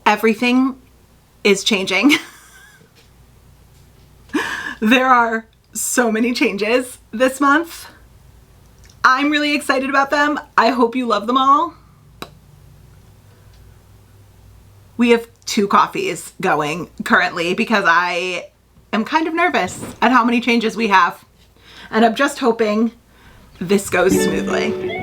Everything is changing. There are so many changes this month. I'm really excited about them. I hope you love them all. We have 2 coffees going currently because I am kind of nervous at how many changes we have. And I'm just hoping this goes smoothly.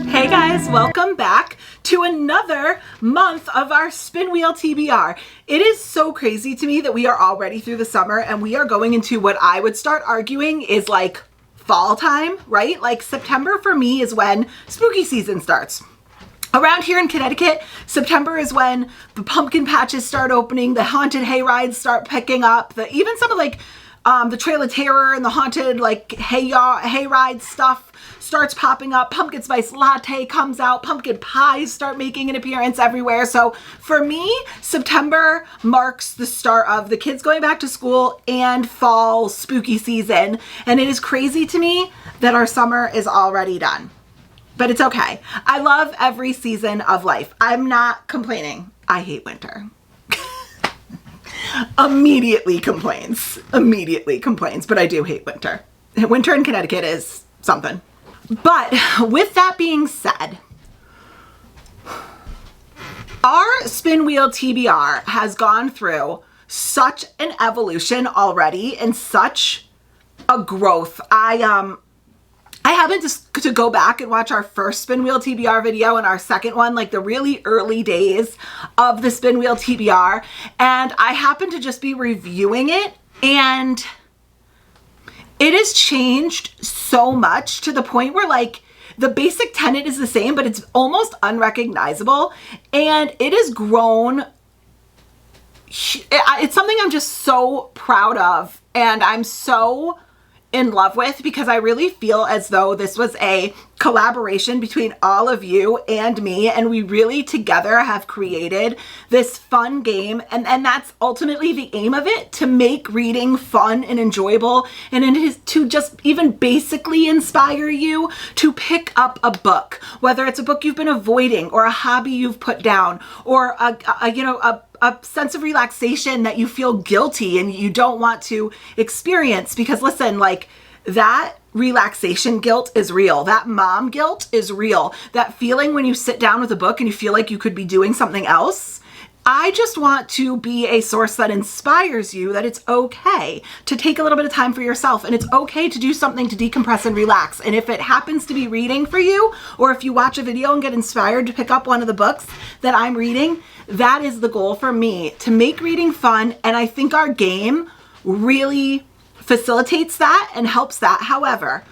Hey guys, welcome back to another month of our Spin Wheel TBR. It is so crazy to me that we are already through the summer and we are going into what I would start arguing is like fall time, right? Like September for me is when spooky season starts. Around here in Connecticut, September is when the pumpkin patches start opening, the haunted hay rides start picking up, even some of like the Trail of Terror and the haunted like hay ride stuff starts popping up. Pumpkin spice latte comes out. Pumpkin pies start making an appearance everywhere. So for me, September marks the start of the kids going back to school and fall spooky season. And it is crazy to me that our summer is already done. But it's okay. I love every season of life. I'm not complaining. I hate winter. Immediately complains, but I do hate winter. Winter in Connecticut is something. But with that being said, our Spin Wheel TBR has gone through such an evolution already and such a growth. I happened to go back and watch our first Spin Wheel TBR video and our second one, like the really early days of the Spin Wheel TBR. And I happened to just be reviewing it and it has changed so much to the point where like the basic tenet is the same, but it's almost unrecognizable. And it has grown. It's something I'm just so proud of and I'm so in love with because I really feel as though this was a collaboration between all of you and me, and we really together have created this fun game, and that's ultimately the aim of it, to make reading fun and enjoyable, and it is to just even basically inspire you to pick up a book, whether it's a book you've been avoiding or a hobby you've put down or a sense of relaxation that you feel guilty and you don't want to experience. Because listen, like that relaxation guilt is real. That mom guilt is real. That feeling when you sit down with a book and you feel like you could be doing something else. I just want to be a source that inspires you that it's okay to take a little bit of time for yourself and it's okay to do something to decompress and relax. And if it happens to be reading for you, or if you watch a video and get inspired to pick up one of the books that I'm reading, that is the goal for me, to make reading fun. And I think our game really facilitates that and helps that. However,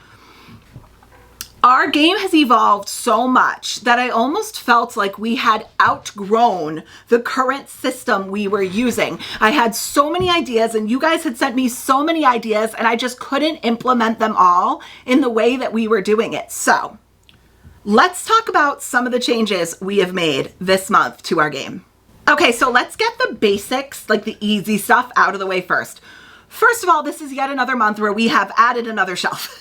our game has evolved so much that I almost felt like we had outgrown the current system we were using. I had so many ideas and you guys had sent me so many ideas and I just couldn't implement them all in the way that we were doing it. So let's talk about some of the changes we have made this month to our game. Okay, so let's get the basics, like the easy stuff, out of the way first. First of all, this is yet another month where we have added another shelf.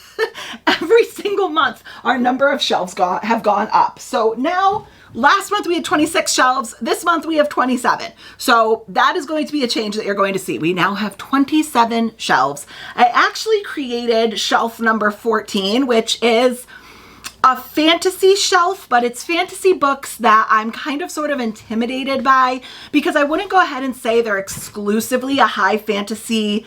Every single month, our number of shelves have gone up. So now, last month we had 26 shelves. This month we have 27. So that is going to be a change that you're going to see. We now have 27 shelves. I actually created shelf number 14, which is a fantasy shelf, but it's fantasy books that I'm kind of sort of intimidated by because I wouldn't go ahead and say they're exclusively a high fantasy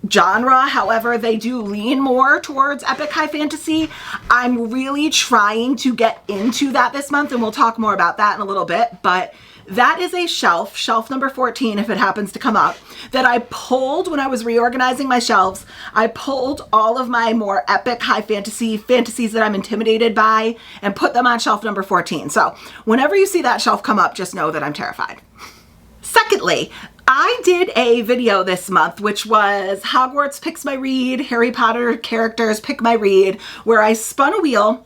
genre. However, they do lean more towards epic high fantasy. I'm really trying to get into that this month, and we'll talk more about that in a little bit, but that is a shelf number 14, if it happens to come up, that I pulled when I was reorganizing my shelves. I pulled all of my more epic high fantasies that I'm intimidated by and put them on shelf number 14. So whenever you see that shelf come up, just know that I'm terrified. Secondly, I did a video this month, which was Hogwarts Picks My Read, Harry Potter characters pick my read, where I spun a wheel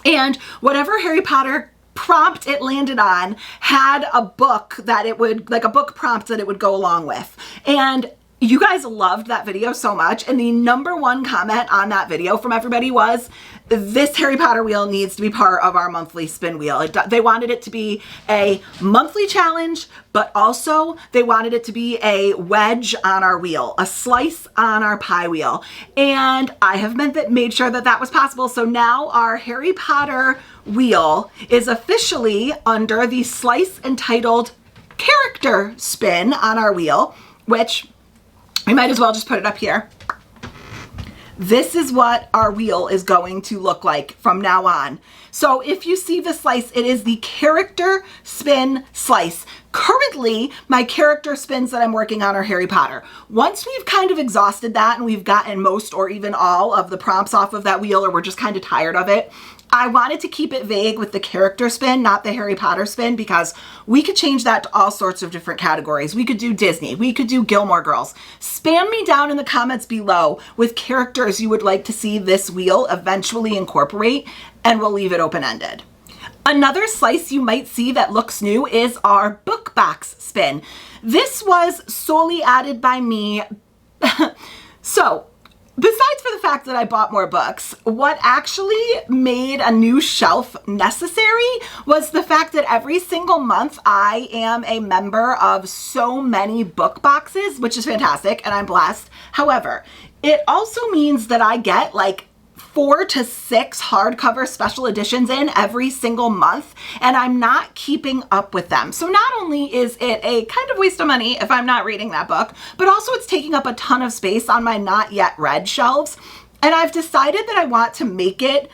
and whatever Harry Potter prompt it landed on had a book that it would, like a book prompt that it would go along with. And You guys loved that video so much, and the #1 comment on that video from everybody was, this Harry Potter wheel needs to be part of our monthly spin wheel. They wanted it to be a monthly challenge, but also they wanted it to be a wedge on our wheel, a slice on our pie wheel. And I have made sure that that was possible. So now our Harry Potter wheel is officially under the slice entitled character spin on our wheel, which we might as well just put it up here. This is what our wheel is going to look like from now on. So if you see the slice, it is the character spin slice. Currently, my character spins that I'm working on are Harry Potter. Once we've kind of exhausted that and we've gotten most or even all of the prompts off of that wheel, or we're just kind of tired of it, I wanted to keep it vague with the character spin, not the Harry Potter spin, because we could change that to all sorts of different categories. We could do Disney. We could do Gilmore Girls. Spam me down in the comments below with characters you would like to see this wheel eventually incorporate, and we'll leave it open-ended. Another slice you might see that looks new is our book box spin. This was solely added by me. So, besides for the fact that I bought more books, what actually made a new shelf necessary was the fact that every single month I am a member of so many book boxes, which is fantastic, and I'm blessed. However, it also means that I get like 4 to 6 hardcover special editions in every single month, and I'm not keeping up with them. So not only is it a kind of waste of money if I'm not reading that book, but also it's taking up a ton of space on my not yet read shelves. And I've decided that I want to make it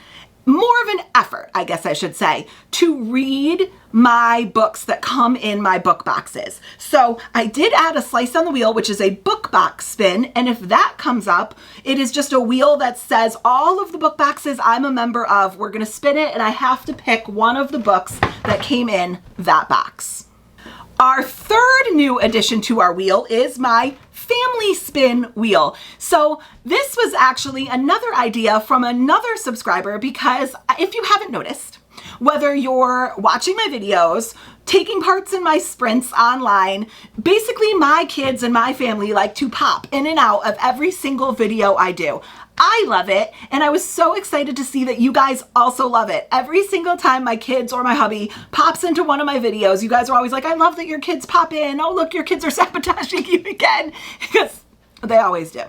more of an effort, I guess I should say, to read my books that come in my book boxes. So I did add a slice on the wheel, which is a book box spin. And if that comes up, it is just a wheel that says all of the book boxes I'm a member of. We're going to spin it, and I have to pick one of the books that came in that box. Our third new addition to our wheel is my family spin wheel. So this was actually another idea from another subscriber, because if you haven't noticed, whether you're watching my videos, taking parts in my sprints online, basically my kids and my family like to pop in and out of every single video I do. I love it, and I was so excited to see that you guys also love it. Every single time my kids or my hubby pops into one of my videos, you guys are always like, I love that your kids pop in. Oh, look, your kids are sabotaging you again, because they always do.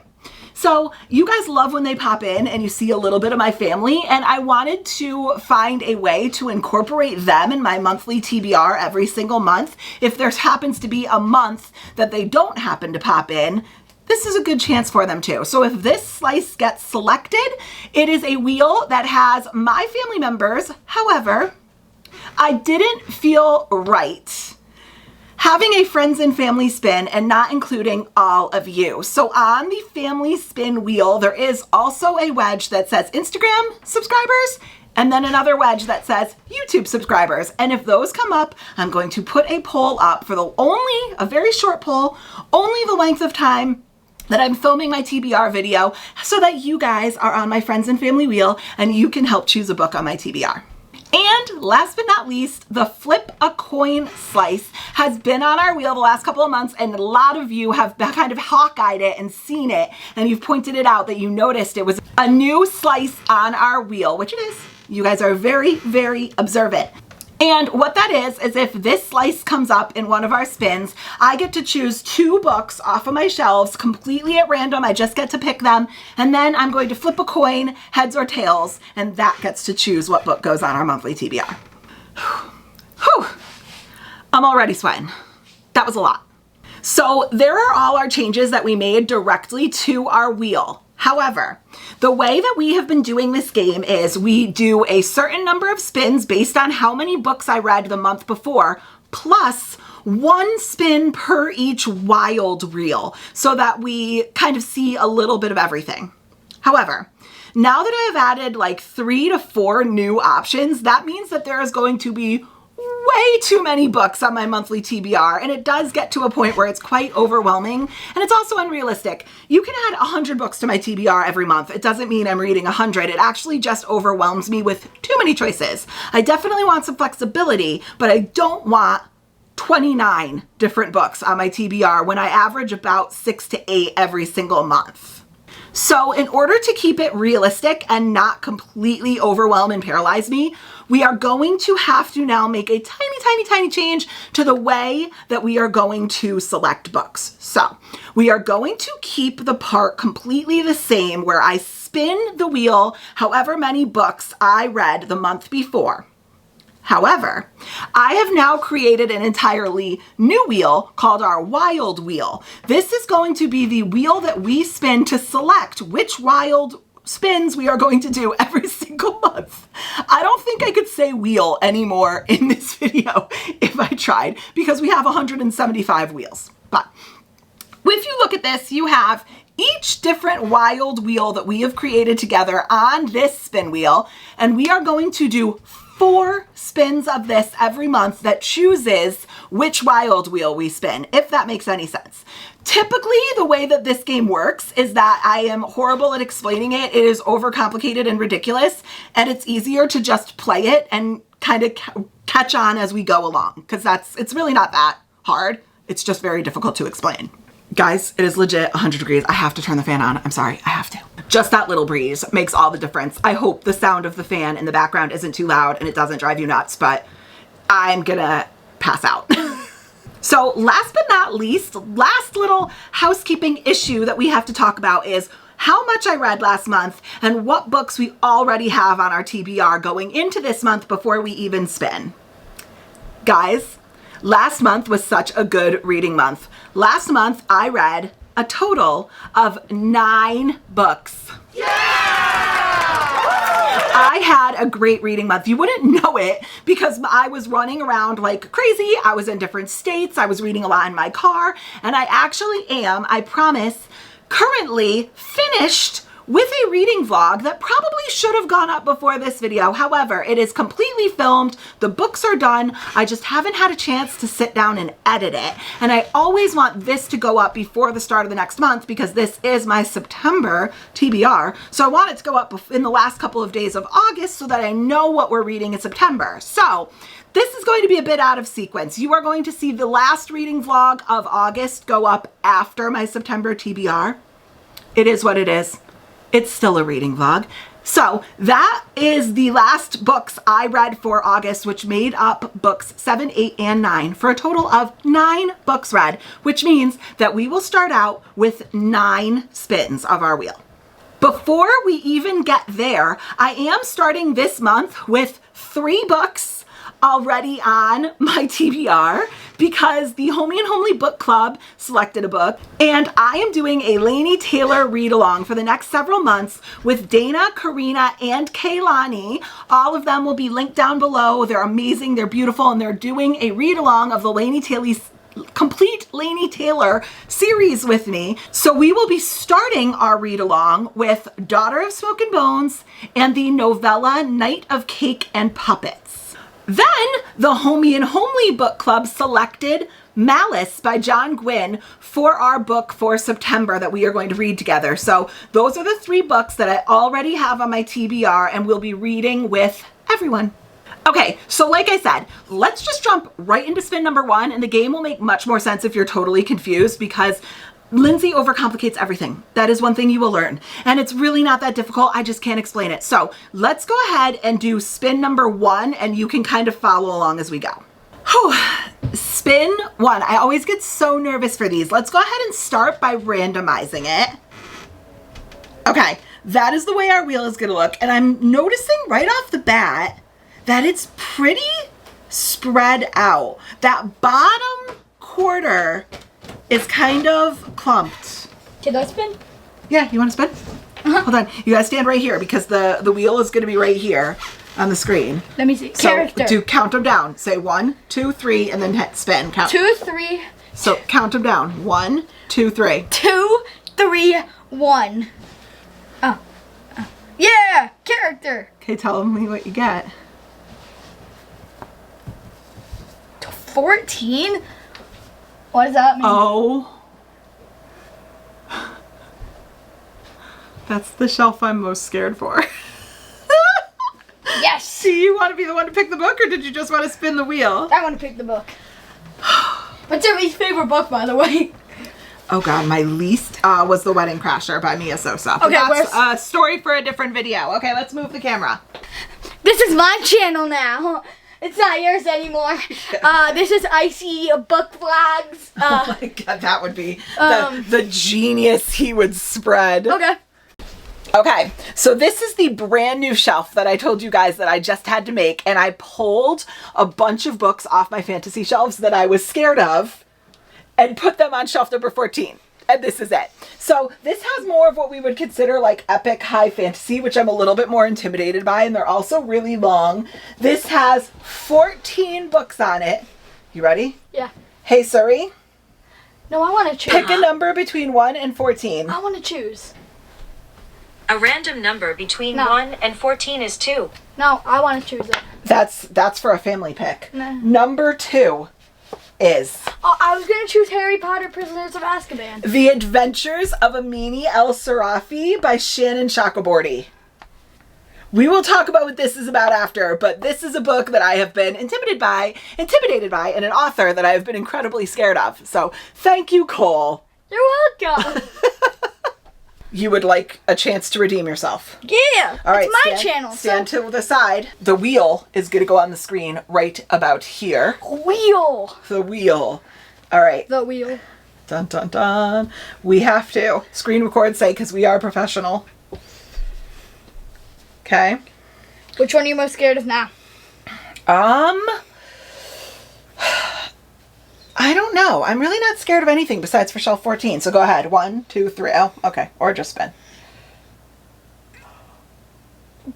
So you guys love when they pop in and you see a little bit of my family, and I wanted to find a way to incorporate them in my monthly TBR every single month. If there happens to be a month that they don't happen to pop in, this is a good chance for them too. So if this slice gets selected, it is a wheel that has my family members. However, I didn't feel right having a friends and family spin and not including all of you. So on the family spin wheel, there is also a wedge that says Instagram subscribers, and then another wedge that says YouTube subscribers. And if those come up, I'm going to put a poll up for a very short poll, only the length of time that I'm filming my TBR video, so that you guys are on my friends and family wheel and you can help choose a book on my TBR. And last but not least, the flip a coin slice has been on our wheel the last couple of months, and a lot of you have kind of hawk-eyed it and seen it, and you've pointed it out that you noticed it was a new slice on our wheel, which it is. You guys are very, very observant. And what that is if this slice comes up in one of our spins, I get to choose 2 books off of my shelves completely at random. I just get to pick them. And then I'm going to flip a coin, heads or tails, and that gets to choose what book goes on our monthly TBR. Whew. I'm already sweating. That was a lot. So there are all our changes that we made directly to our wheel. However, the way that we have been doing this game is we do a certain number of spins based on how many books I read the month before, plus 1 spin per each wild reel, so that we kind of see a little bit of everything. However, now that I have added like 3 to 4 new options, that means that there is going to be way too many books on my monthly TBR, and it does get to a point where it's quite overwhelming, and it's also unrealistic. You can add 100 books to my TBR every month. It doesn't mean I'm reading 100. It actually just overwhelms me with too many choices. I definitely want some flexibility, but I don't want 29 different books on my TBR when I average about 6 to 8 every single month. So in order to keep it realistic and not completely overwhelm and paralyze me, we are going to have to now make a tiny change to the way that we are going to select books. So we are going to keep the part completely the same where I spin the wheel however many books I read the month before. However, I have now created an entirely new wheel called our Wild Wheel. This is going to be the wheel that we spin to select which wild spins we are going to do every single month. I don't think I could say wheel anymore in this video if I tried, because we have 175 wheels. But if you look at this, you have each different wild wheel that we have created together on this spin wheel, and we are going to do 4 spins of this every month that chooses which wild wheel we spin, if that makes any sense. Typically, the way that this game works is that I am horrible at explaining it. It is overcomplicated and ridiculous, and it's easier to just play it and kind of catch on as we go along, because it's really not that hard. It's just very difficult to explain. Guys, it is legit 100 degrees. I have to turn the fan on. I'm sorry, I have to. Just that little breeze makes all the difference. I hope the sound of the fan in the background isn't too loud and it doesn't drive you nuts, but I'm gonna pass out. So last but not least, last little housekeeping issue that we have to talk about is how much I read last month and what books we already have on our TBR going into this month before we even spin. Guys, last month was such a good reading month. Last month, I read a total of 9 books. Yeah! I had a great reading month. You wouldn't know it because I was running around like crazy. I was in different states. I was reading a lot in my car. And I actually am, I promise, currently finished with a reading vlog that probably should have gone up before this video. However, it is completely filmed. The books are done. I just haven't had a chance to sit down and edit it. And I always want this to go up before the start of the next month because this is my September TBR. So I want it to go up in the last couple of days of August so that I know what we're reading in September. So this is going to be a bit out of sequence. You are going to see the last reading vlog of August go up after my September TBR. It is what it is. It's still a reading vlog. So that is the last books I read for August, which made up books 7, 8, and 9 for a total of 9 books read, which means that we will start out with 9 spins of our wheel. Before we even get there, I am starting this month with 3 books already on my TBR because the Homey and Homely Book Club selected a book, and I am doing a Laini Taylor read-along for the next several months with Dana, Karina, and Kaylani. All of them will be linked down below. They're amazing, they're beautiful, and they're doing a read-along of the complete Laini Taylor series with me. So we will be starting our read-along with Daughter of Smoke and Bones and the novella Night of Cake and Puppets. Then the Homey and Homely Book Club selected Malice by John Gwynne for our book for September that we are going to read together. So those are the 3 books that I already have on my TBR and we'll be reading with everyone. Okay, so like I said, let's just jump right into spin number 1, and the game will make much more sense if you're totally confused because Lindsay overcomplicates everything. That is one thing you will learn. And it's really not that difficult. I just can't explain it. So let's go ahead and do spin number 1 and you can kind of follow along as we go. Whew. Spin 1. I always get so nervous for these. Let's go ahead and start by randomizing it. Okay, that is the way our wheel is going to look. And I'm noticing right off the bat that it's pretty spread out. That bottom quarter is kind of clumped. Can I spin? Yeah, you want to spin? Hold on. You gotta stand right here because the wheel is gonna be right here on the screen. Let me see. So Character. do count them down. Say 1, 2, 3, and then hit spin. Count. 2, 3. So count them down. 1, 2, 3. 2, 3, 1. Oh. Yeah! Character! Okay, tell me what you get. 14? What does that mean? Oh. That's the shelf I'm most scared for. Yes! Do you want to be the one to pick the book or did you just want to spin the wheel? I want to pick the book. What's your least favorite book, by the way? Oh God, my least was The Wedding Crasher by Mia Sosa. But Okay, that's a story for a different video. Okay, let's move the camera. This is my channel now. It's not yours anymore. This is Icy Book Vlogs. Oh my God, that would be the genius he would spread. Okay. Okay, so this is the brand new shelf that I told you guys that I just had to make, and I pulled a bunch of books off my fantasy shelves that I was scared of and put them on shelf number 14. And this is it. So this has more of what we would consider like epic high fantasy, which I'm a little bit more intimidated by, and they're also really long. This has 14 books on it. You ready? Yeah. Hey Suri, No, I want to choose. pick a number between 1 and 14. I want to choose. A random number between No. 1 and 14 is 2. No, I want to choose it. That's for a family pick. No. Number 2 is Oh, I was going to choose Harry Potter Prisoners of Azkaban. The Adventures of Amini El Sarafi by Shannon Chakraborty. We will talk about what this is about after, but this is a book that I have been intimidated by, and an author that I have been incredibly scared of. So thank you, Cole. You're welcome. You would like a chance to redeem yourself. Yeah. All right, it's my stand, channel. Stand to the side. The wheel is going to go on the screen right about here. Wheel. The wheel. All right. The wheel. Dun, dun, dun. We have to screen record, say, because we are professional. Okay. Which one are you most scared of now? I don't know. I'm really not scared of anything besides for shelf 14. So go ahead. 1, 2, 3. Oh, okay. Or just spin.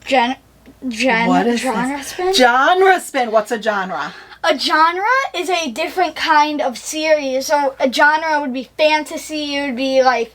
What is genre this? spin? Genre spin. What's a genre? A genre is a different kind of series. So a genre would be fantasy. It would be like,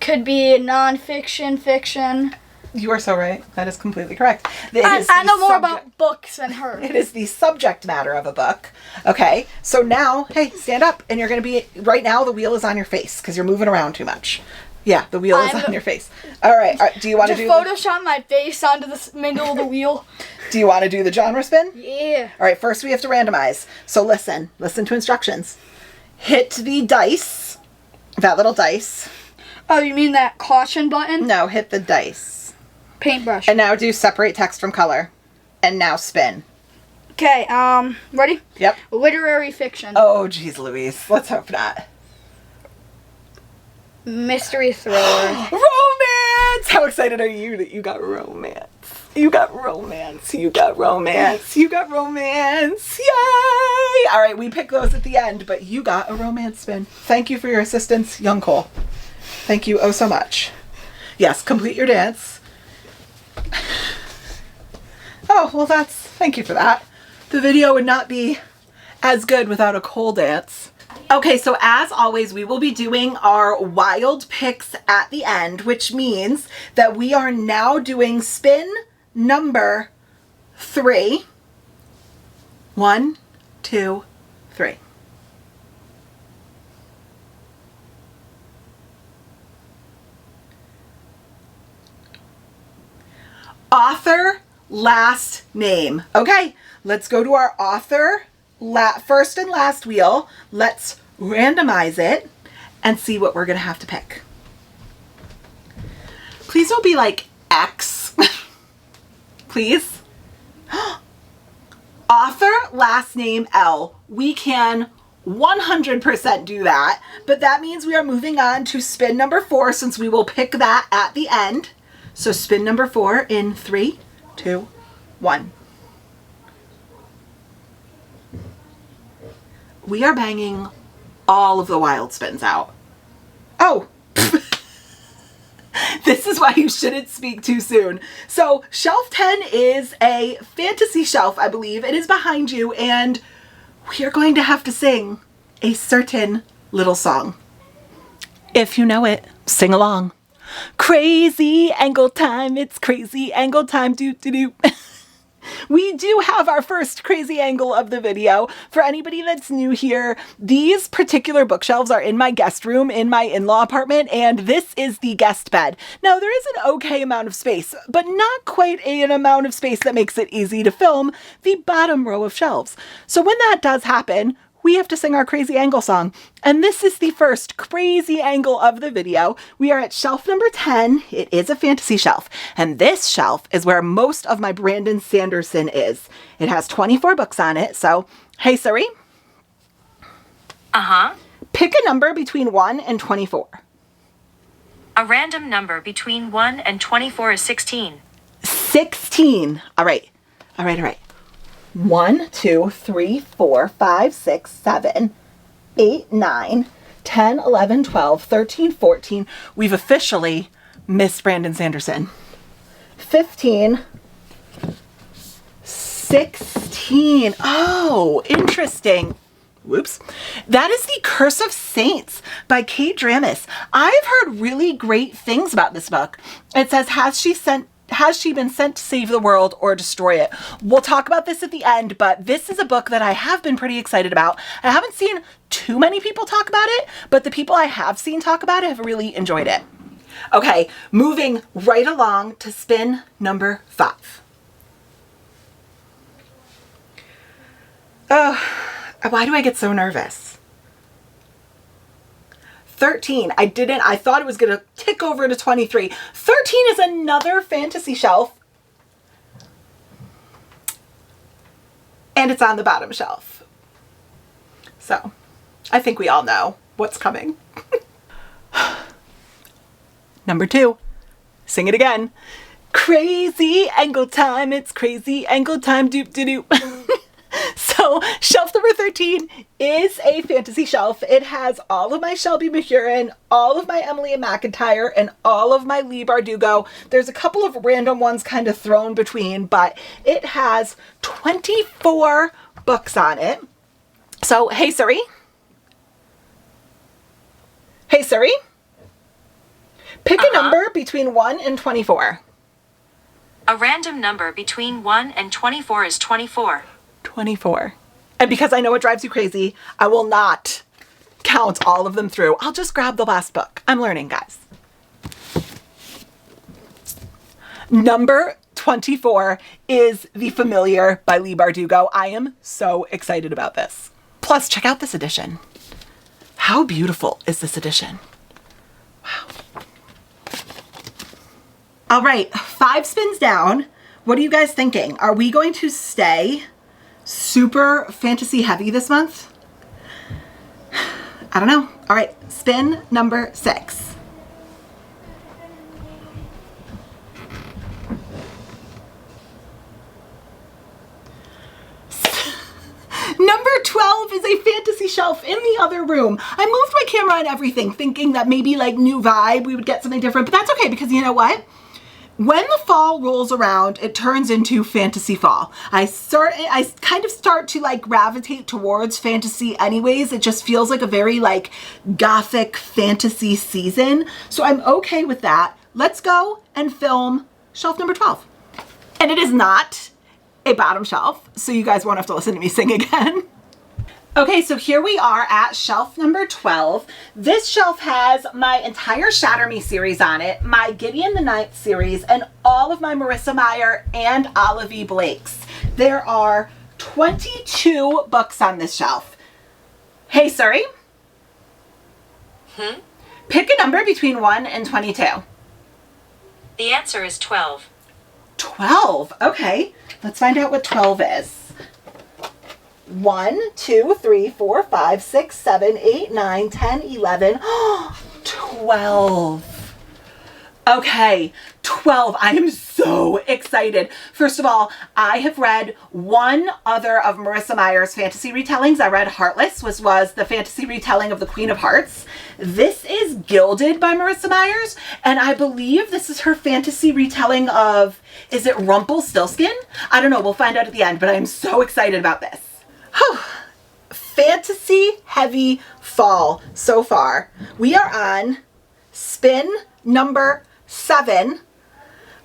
could be nonfiction, fiction. You are so right. That is completely correct. I know more about books than her. It is the subject matter of a book. Okay, so now, hey, stand up, and you're going to be, right now the wheel is on your face because you're moving around too much. Yeah, the wheel is on your face. All right, do you want to Just do Photoshop my face onto the middle of the wheel. Do you want to do the genre spin? Yeah. All right, first we have to randomize. So listen to instructions. Hit the dice, that little dice. Oh, you mean that caution button? No, hit the dice. Paintbrush. And now do separate text from color. And now spin. Okay, ready? Yep. Literary fiction. Oh, geez, Louise. Let's hope not. Mystery thriller. Romance! How excited are you that you got romance? You got romance. You got romance. You got romance. Yay! All right, we pick those at the end, but you got a romance spin. Thank you for your assistance, young Cole. Thank you oh so much. Yes, complete your dance. Oh, well thank you for that. The video would not be as good without a Cole dance. Okay, so as always, we will be doing our wild picks at the end, which means that we are now doing spin number 3. 1, 2, 3. Author, last name. Okay, let's go to our author first and last wheel. Let's randomize it and see what we're gonna have to pick. Please don't be like X. Please. Author, last name L. We can 100% do that, but that means we are moving on to spin number 4 since we will pick that at the end. So spin number 4 in 3, 2, 1. We are banging all of the wild spins out. Oh, this is why you shouldn't speak too soon. So shelf 10 is a fantasy shelf, I believe. It is behind you, and we are going to have to sing a certain little song. If you know it, sing along. Crazy angle time, it's crazy angle time, do. We do have our first crazy angle of the video. For anybody that's new here, these particular bookshelves are in my guest room in my in-law apartment, and this is the guest bed. Now, there is an okay amount of space, but not quite an amount of space that makes it easy to film the bottom row of shelves. So when that does happen, we have to sing our crazy angle song. And this is the first crazy angle of the video. We are at shelf number 10. It is a fantasy shelf. And this shelf is where most of my Brandon Sanderson is. It has 24 books on it. So, hey Siri. Uh-huh. Pick a number between 1 and 24. A random number between 1 and 24 is 16. 16. All right. 1, 2, 3, 4, 5, 6, 7, 8, 9, 10, 11, 12, 13, 14. We've officially missed Brandon Sanderson. 15, 16. Oh, interesting. Whoops. That is The Curse of Saints by Kate Dramis. I've heard really great things about this book. It says, has she been sent to save the world or destroy it? We'll talk about this at the end, but this is a book that I have been pretty excited about. I haven't seen too many people talk about it, but the people I have seen talk about it have really enjoyed it. Okay, moving right along to spin number 5. Oh, why do I get so nervous? 13. I thought it was going to tick over to 23. 13 is another fantasy shelf. And it's on the bottom shelf. So, I think we all know what's coming. Number 2. Sing it again. Crazy angle time. It's crazy angle time. Doop doo doo. So shelf number 13 is a fantasy shelf. It has all of my Shelby Mahurin, all of my Emily McIntyre, and all of my Leigh Bardugo. There's a couple of random ones kind of thrown between, but it has 24 books on it. So, hey Siri. Hey Siri. Pick a number between 1 and 24. A random number between 1 and 24 is 24. 24. And because I know it drives you crazy, I will not count all of them through. I'll just grab the last book. I'm learning, guys. Number 24 is The Familiar by Leigh Bardugo. I am so excited about this. Plus, check out this edition. How beautiful is this edition? Wow. All right, 5 spins down. What are you guys thinking? Are we going to stay super fantasy heavy this month? I don't know. All right, spin number 6. Number 12 is a fantasy shelf in the other room. I moved my camera and everything thinking that maybe like new vibe, we would get something different, but that's okay because you know what? When the fall rolls around, it turns into fantasy fall. I kind of start to like gravitate towards fantasy anyways. It just feels like a very like gothic fantasy season. So I'm okay with that. Let's go and film shelf number 12. And it is not a bottom shelf, so you guys won't have to listen to me sing again. Okay, so here we are at shelf number 12. This shelf has my entire Shatter Me series on it, my Gideon the Ninth series, and all of my Marissa Meyer and Olive E. Blake's. There are 22 books on this shelf. Hey, Siri. Pick a number between 1 and 22. The answer is 12. 12? Okay, let's find out what 12 is. 1, 2, 3, 4, 5, 6, 7, 8, 9, 10, 11. 12. Okay, 12. I am so excited. First of all, I have read one other of Marissa Meyer's fantasy retellings. I read Heartless, which was the fantasy retelling of the Queen of Hearts. This is Gilded by Marissa Meyers, and I believe this is her fantasy retelling of, is it Rumpelstiltskin? I don't know, we'll find out at the end, but I am so excited about this. Fantasy heavy fall so far. We are on spin number 7.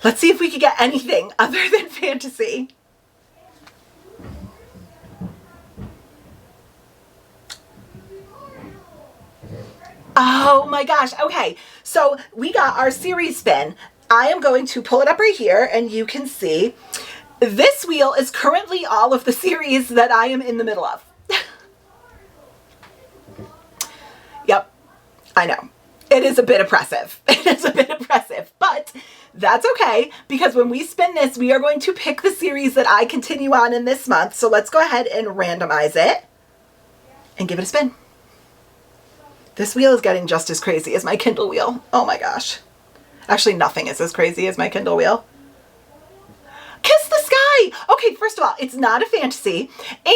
Let's see if we can get anything other than fantasy. Oh my gosh. Okay, so we got our series spin. I am going to pull it up right here and you can see this wheel is currently all of the series that I am in the middle of. I know. It is a bit oppressive. It is a bit oppressive, but that's okay, because when we spin this, we are going to pick the series that I continue on in this month. So let's go ahead and randomize it and give it a spin. This wheel is getting just as crazy as my Kindle wheel. Oh my gosh. Actually, nothing is as crazy as my Kindle wheel. Kiss the Sky! Okay, first of all, it's not a fantasy,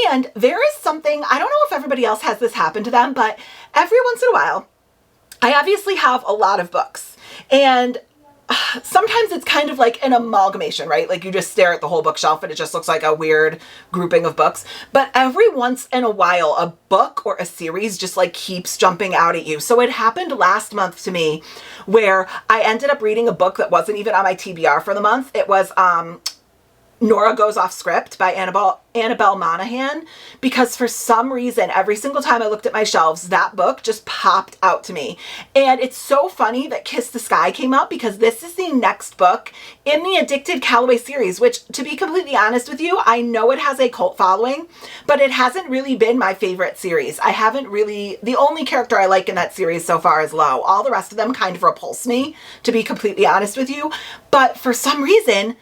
and there is something, I don't know if everybody else has this happen to them, but every once in a while, I obviously have a lot of books, and sometimes it's kind of like an amalgamation, right? Like you just stare at the whole bookshelf and it just looks like a weird grouping of books. But every once in a while, a book or a series just like keeps jumping out at you. So it happened last month to me where I ended up reading a book that wasn't even on my TBR for the month. It was Nora Goes Off Script by Annabelle Monaghan, because for some reason, every single time I looked at my shelves, that book just popped out to me. And it's so funny that Kiss the Sky came up, because this is the next book in the Addicted Callaway series, which, to be completely honest with you, I know it has a cult following, but it hasn't really been my favorite series. The only character I like in that series so far is Lo. All the rest of them kind of repulse me, to be completely honest with you. But for some reason,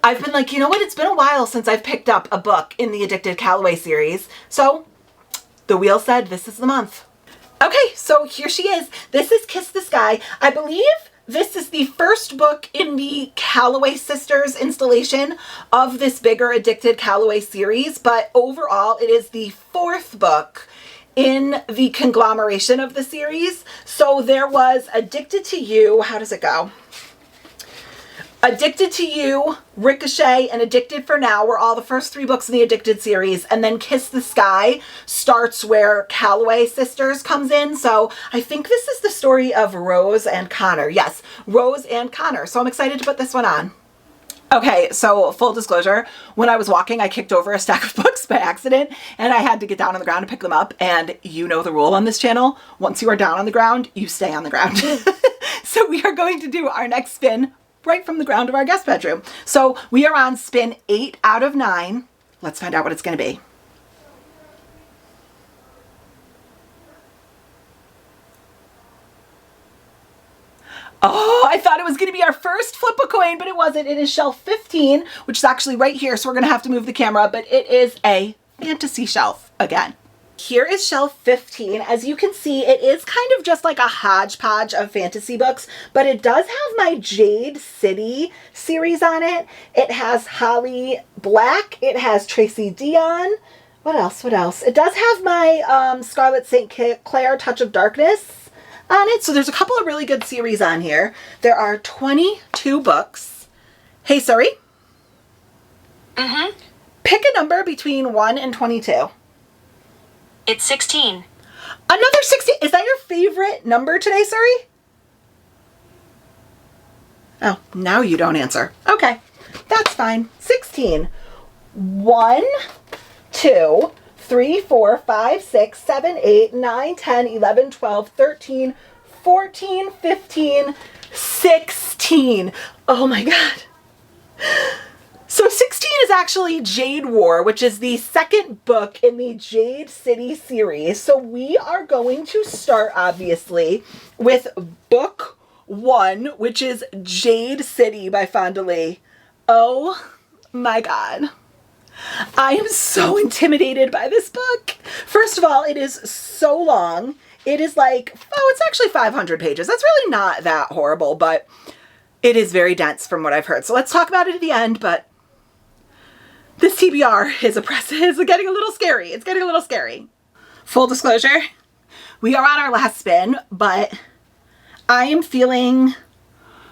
I've been like, you know what? It's been a while since I've picked up a book in the Addicted Callaway series. So the wheel said this is the month. Okay, so here she is. This is Kiss the Sky. I believe this is the first book in the Callaway Sisters installation of this bigger Addicted Callaway series, but overall it is the fourth book in the conglomeration of the series. So there was Addicted to You. How does it go? Addicted to You, Ricochet, and Addicted for Now were all the first three books in the Addicted series. And then Kiss the Sky starts where Callaway Sisters comes in. So I think this is the story of Rose and Connor. Yes, Rose and Connor. So I'm excited to put this one on. Okay, so full disclosure, when I was walking, I kicked over a stack of books by accident, and I had to get down on the ground and pick them up. And you know the rule on this channel. Once you are down on the ground, you stay on the ground. So we are going to do our next spin right from the ground of our guest bedroom. So we are on spin 8 out of 9. Let's find out what it's going to be. Oh, I thought it was going to be our first flip a coin, but it wasn't. It is shelf 15, which is actually right here. So we're going to have to move the camera, but it is a fantasy shelf again. Here is shelf 15. As you can see, it is kind of just like a hodgepodge of fantasy books, but it does have my Jade City series on it. It has Holly Black. It has Tracy Dion. What else? What else? It does have my Scarlet St. Clair Touch of Darkness on it. So there's a couple of really good series on here. There are 22 books. Hey, Suri? Mm-hmm. Pick a number between 1 and 22. It's 16. Another 16. Is that your favorite number today, Suri? Oh, now you don't answer. Okay, that's fine. 16. 1, 2, 3, 4, 5, 6, 7, 8, 9, 10, 11, 12, 13, 14, 15, 16. Oh my God. So 16 is actually Jade War, which is the second book in the Jade City series. So we are going to start, obviously, with book 1, which is Jade City by Fonda Lee. Oh my God. I am so intimidated by this book. First of all, it is so long. It is like, it's actually 500 pages. That's really not that horrible, but it is very dense from what I've heard. So let's talk about it at the end, but this TBR is oppressive. It's getting a little scary. It's getting a little scary. Full disclosure, we are on our last spin, but I am feeling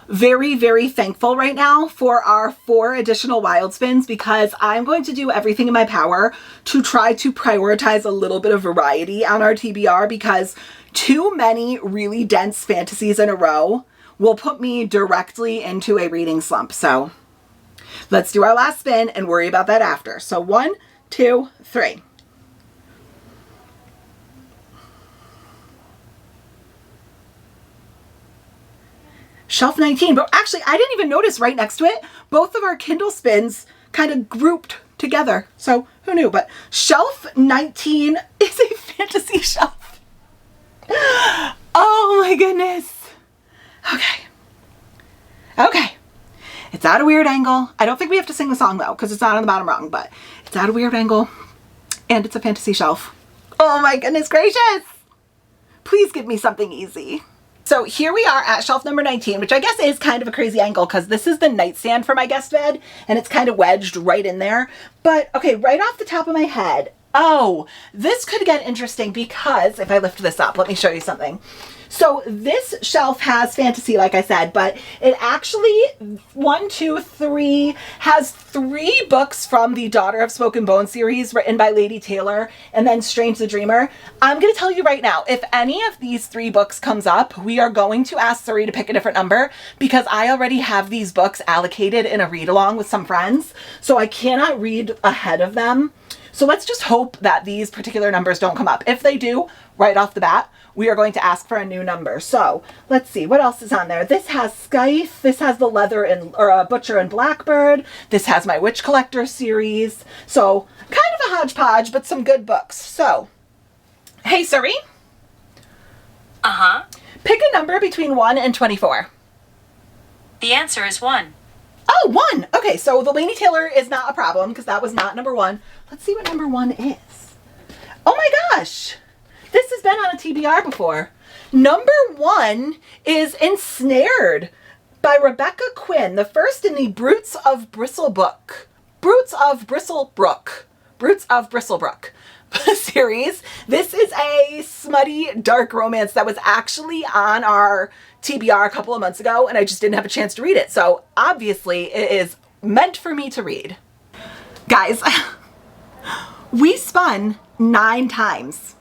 very, very thankful right now for our 4 additional wild spins, because I'm going to do everything in my power to try to prioritize a little bit of variety on our TBR, because too many really dense fantasies in a row will put me directly into a reading slump. So let's do our last spin and worry about that after. So 1, 2, 3. Shelf 19, but actually I didn't even notice right next to it, both of our Kindle spins kind of grouped together. So who knew? But shelf 19 is a fantasy shelf. Oh my goodness. Okay. Okay. It's at a weird angle. I don't think we have to sing the song though, because it's not on the bottom rung, but it's at a weird angle and it's a fantasy shelf. Oh my goodness gracious. Please give me something easy. So here we are at shelf number 19, which I guess is kind of a crazy angle because this is the nightstand for my guest bed and it's kind of wedged right in there. But okay, right off the top of my head, oh, this could get interesting because if I lift this up, let me show you something. So this shelf has fantasy, like I said, but it actually, 1, 2, 3, has 3 books from the Daughter of Smoke and Bone series written by Lady Taylor, and then Strange the Dreamer. I'm going to tell you right now, if any of these 3 books comes up, we are going to ask Suri to pick a different number because I already have these books allocated in a read-along with some friends, so I cannot read ahead of them. So let's just hope that these particular numbers don't come up. If they do, right off the bat, we are going to ask for a new number. So let's see, what else is on there? This has Scythe. This has the Leather and Butcher and Blackbird. This has my Witch Collector series. So kind of a hodgepodge, but some good books. So, hey Suri. Uh-huh. Pick a number between 1 and 24. The answer is 1. Oh, 1. Okay, so the Lady Taylor is not a problem because that was not number 1. Let's see what number 1 is. Oh my gosh. This has been on a TBR before. Number 1 is Ensnared by Rebecca Quinn, the first in the Brutes of Bristlebrook. Brutes of Bristlebrook series. This is a smutty, dark romance that was actually on our TBR a couple of months ago, and I just didn't have a chance to read it. So obviously it is meant for me to read. Guys, we spun 9 times.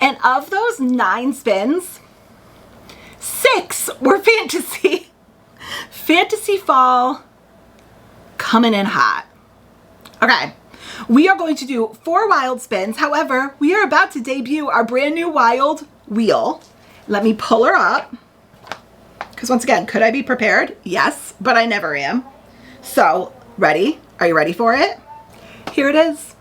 And of those 9 spins, 6 were fantasy. Fantasy Fall coming in hot. Okay, we are going to do 4 wild spins. However, we are about to debut our brand new wild wheel. Let me pull her up. Because once again, could I be prepared? Yes, but I never am. So, ready? Are you ready for it? Here it is.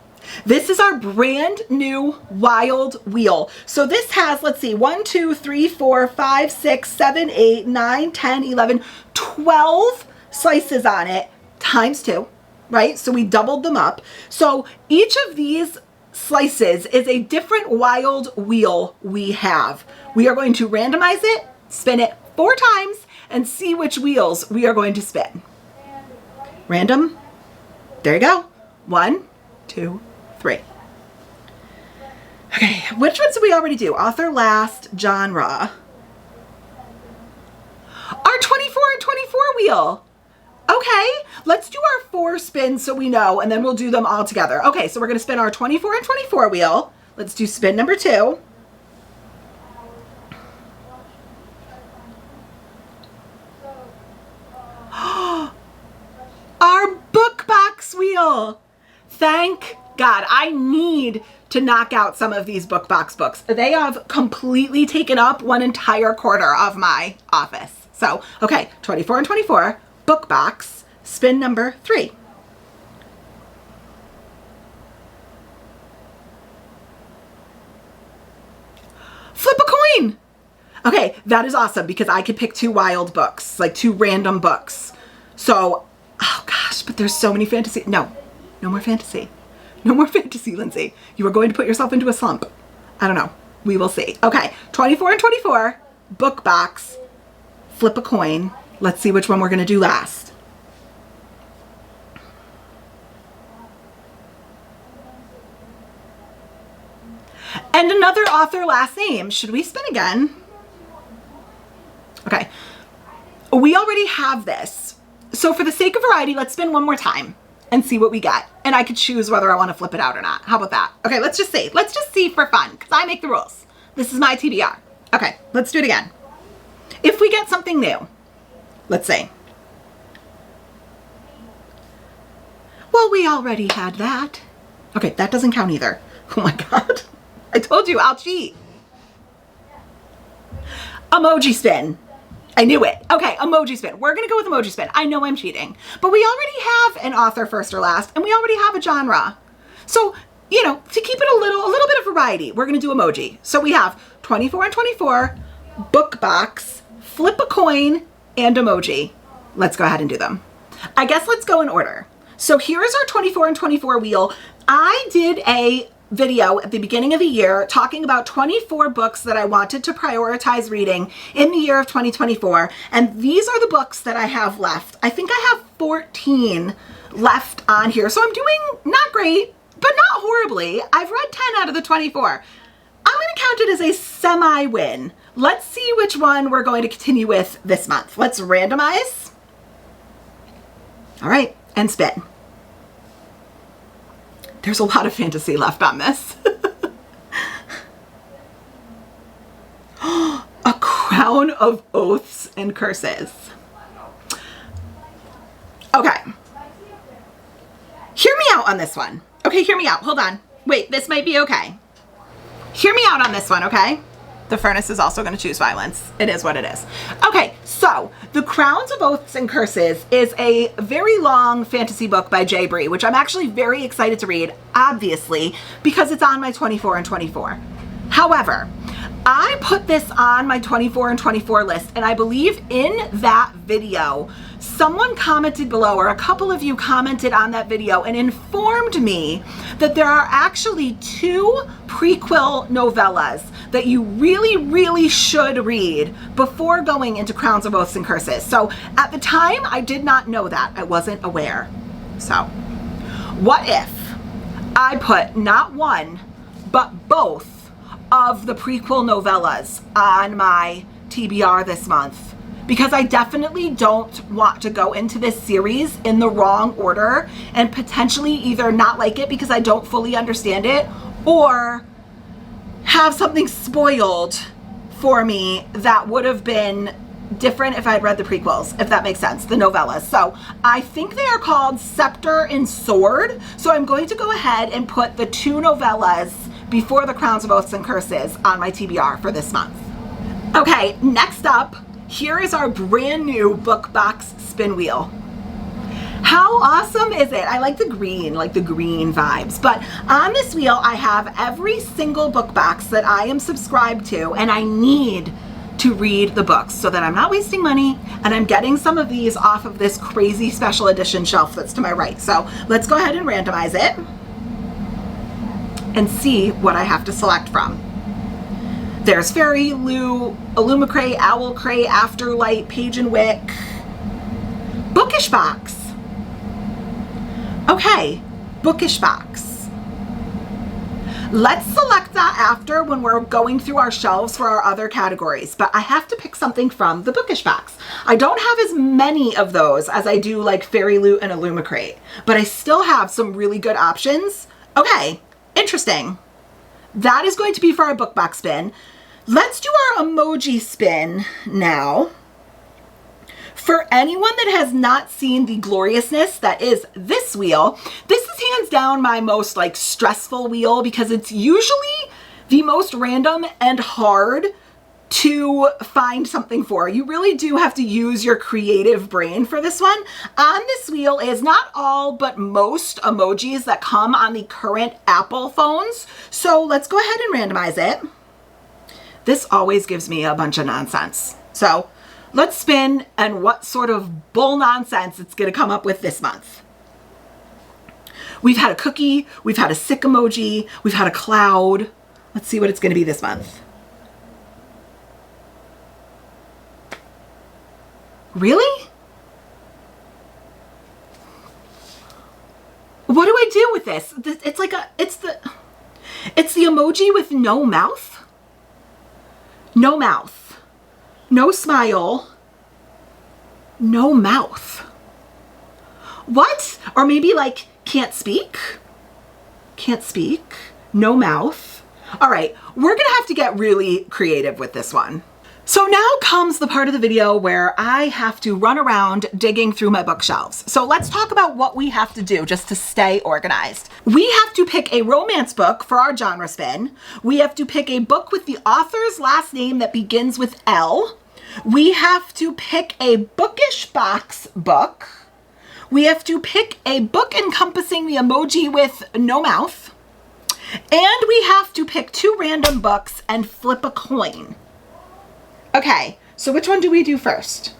This is our brand new wild wheel. So this has, let's see, 1, 2, 3, 4, 5, 6, 7, 8, 9, 10, 11, 12 slices on it times 2, right? So we doubled them up. So each of these slices is a different wild wheel we have. We are going to randomize it, spin it 4 times, and see which wheels we are going to spin. Random. There you go. 1, 2, 3. Okay, which ones did we already do? Author last, genre. Our 24 and 24 wheel. Okay, let's do our 4 spins so we know, and then we'll do them all together. Okay, so we're going to spin our 24 and 24 wheel. Let's do spin number 2. Our book box wheel. Thank God. I need to knock out some of these book box books. They have completely taken up one entire quarter of my office. So, okay, 24 and 24, book box, spin number 3. Flip a coin. Okay, that is awesome because I could pick 2 wild books, like 2 random books. So, oh gosh, but there's so many fantasy. No more fantasy. No more fantasy, Lindsay. You are going to put yourself into a slump. I don't know. We will see. Okay, 24 and 24, book box, flip a coin. Let's see which one we're going to do last. And another author last name. Should we spin again? Okay. We already have this. So for the sake of variety, let's spin one more time and see what we get. And I could choose whether I want to flip it out or not. How about that? Okay, let's just see. Let's just see for fun, because I make the rules. This is my TBR. Okay, let's do it again. If we get something new, let's see. Well, we already had that. Okay, that doesn't count either. Oh my God. I told you, I'll cheat. Emoji spin. I knew it. Okay, emoji spin. We're going to go with emoji spin. I know I'm cheating. But we already have an author first or last, and we already have a genre. So, you know, to keep it a little bit of variety, we're going to do emoji. So we have 24 and 24, book box, flip a coin, and emoji. Let's go ahead and do them. I guess let's go in order. So here's our 24 and 24 wheel. I did a video at the beginning of the year talking about 24 books that I wanted to prioritize reading in the year of 2024. And these are the books that I have left. I think I have 14 left on here. So I'm doing not great, but not horribly. I've read 10 out of the 24. I'm going to count it as a semi-win. Let's see which one we're going to continue with this month. Let's randomize. All right, and spin. There's a lot of fantasy left on this. A Crown of Oaths and Curses. Okay. Hear me out on this one. Okay, hear me out. Hold on. Wait, this might be okay. Hear me out on this one, okay? The furnace is also going to choose violence. It is what it is. Okay, so The Crowns of Oaths and Curses is a very long fantasy book by Jay Bree, which I'm actually very excited to read, obviously, because it's on my 24 and 24. However, I put this on my 24 and 24 list, and I believe in that video, someone commented below, or a couple of you commented on that video and informed me that there are actually 2 prequel novellas that you really, really should read before going into Crowns of Oaths and Curses. So at the time, I did not know that. I wasn't aware. So what if I put not one, but both of the prequel novellas on my TBR this month? Because I definitely don't want to go into this series in the wrong order and potentially either not like it because I don't fully understand it, or have something spoiled for me that would have been different if I had read the prequels, if that makes sense, the novellas. So I think they are called Scepter and Sword. So I'm going to go ahead and put the 2 novellas before the Crowns of Oaths and Curses on my TBR for this month. Okay, next up, here is our brand new book box spin wheel. How awesome is it? I like the green vibes. But on this wheel, I have every single book box that I am subscribed to, and I need to read the books so that I'm not wasting money, and I'm getting some of these off of this crazy special edition shelf that's to my right. So let's go ahead and randomize it and see what I have to select from. There's Fairy, Lou, Illumicray, Owlcray, Afterlight, Page and Wick, Bookish Box. Okay, Bookish Box. Let's select that after when we're going through our shelves for our other categories, but I have to pick something from the Bookish Box. I don't have as many of those as I do like Fairy Loot and Illumicrate, but I still have some really good options. Okay, interesting. That is going to be for our book box spin. Let's do our emoji spin now. For anyone that has not seen the gloriousness that is this wheel, this is hands down my most like stressful wheel because it's usually the most random and hard to find something for. You really do have to use your creative brain for this one. On this wheel is not all but most emojis that come on the current Apple phones. So let's go ahead and randomize it. This always gives me a bunch of nonsense. So let's spin and what sort of bull nonsense it's going to come up with this month. We've had a cookie, we've had a sick emoji, we've had a cloud. Let's see what it's going to be this month. Really? What do I do with this? It's like it's the emoji with no mouth. No mouth. No smile. No mouth. What? Or maybe like can't speak? Can't speak. No mouth. All right, we're gonna have to get really creative with this one. So now comes the part of the video where I have to run around digging through my bookshelves. So let's talk about what we have to do just to stay organized. We have to pick a romance book for our genre spin. We have to pick a book with the author's last name that begins with L. We have to pick a Bookish Box book. We have to pick a book encompassing the emoji with no mouth. And we have to pick 2 random books and flip a coin. Okay, so which one do we do first?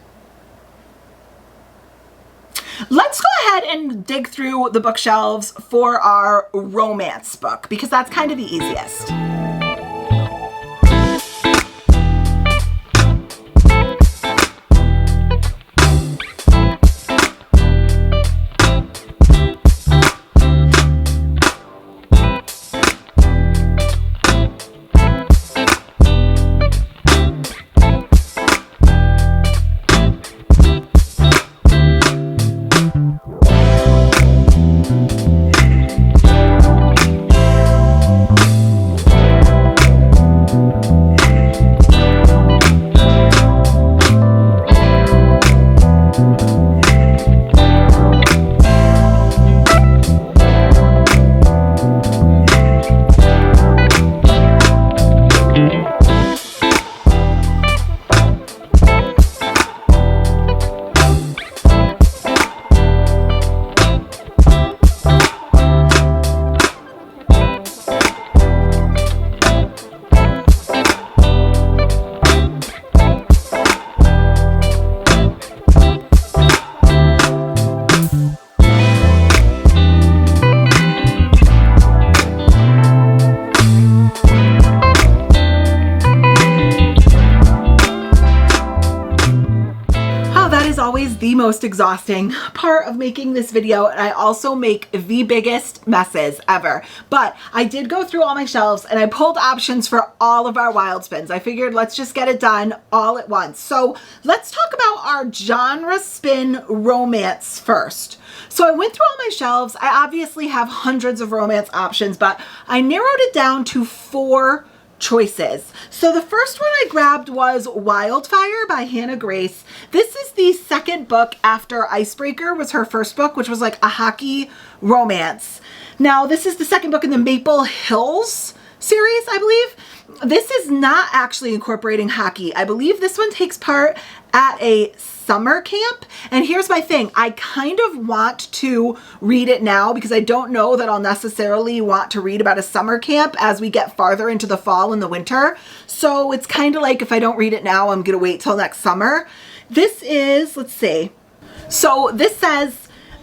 Let's go ahead and dig through the bookshelves for our romance book because that's kind of the easiest. Always the most exhausting part of making this video, and I also make the biggest messes ever. But I did go through all my shelves and I pulled options for all of our wild spins. I figured let's just get it done all at once. So let's talk about our genre spin romance first. So I went through all my shelves. I obviously have hundreds of romance options, but I narrowed it down to 4 choices. So the first one I grabbed was Wildfire by Hannah Grace. This is the second book after Icebreaker was her first book, which was like a hockey romance. Now this is the second book in the Maple Hills series, I believe. This is not actually incorporating hockey. I believe this one takes part at a summer camp. And here's my thing. I kind of want to read it now because I don't know that I'll necessarily want to read about a summer camp as we get farther into the fall and the winter. So it's kind of like if I don't read it now, I'm going to wait till next summer. This is, let's see. So this says,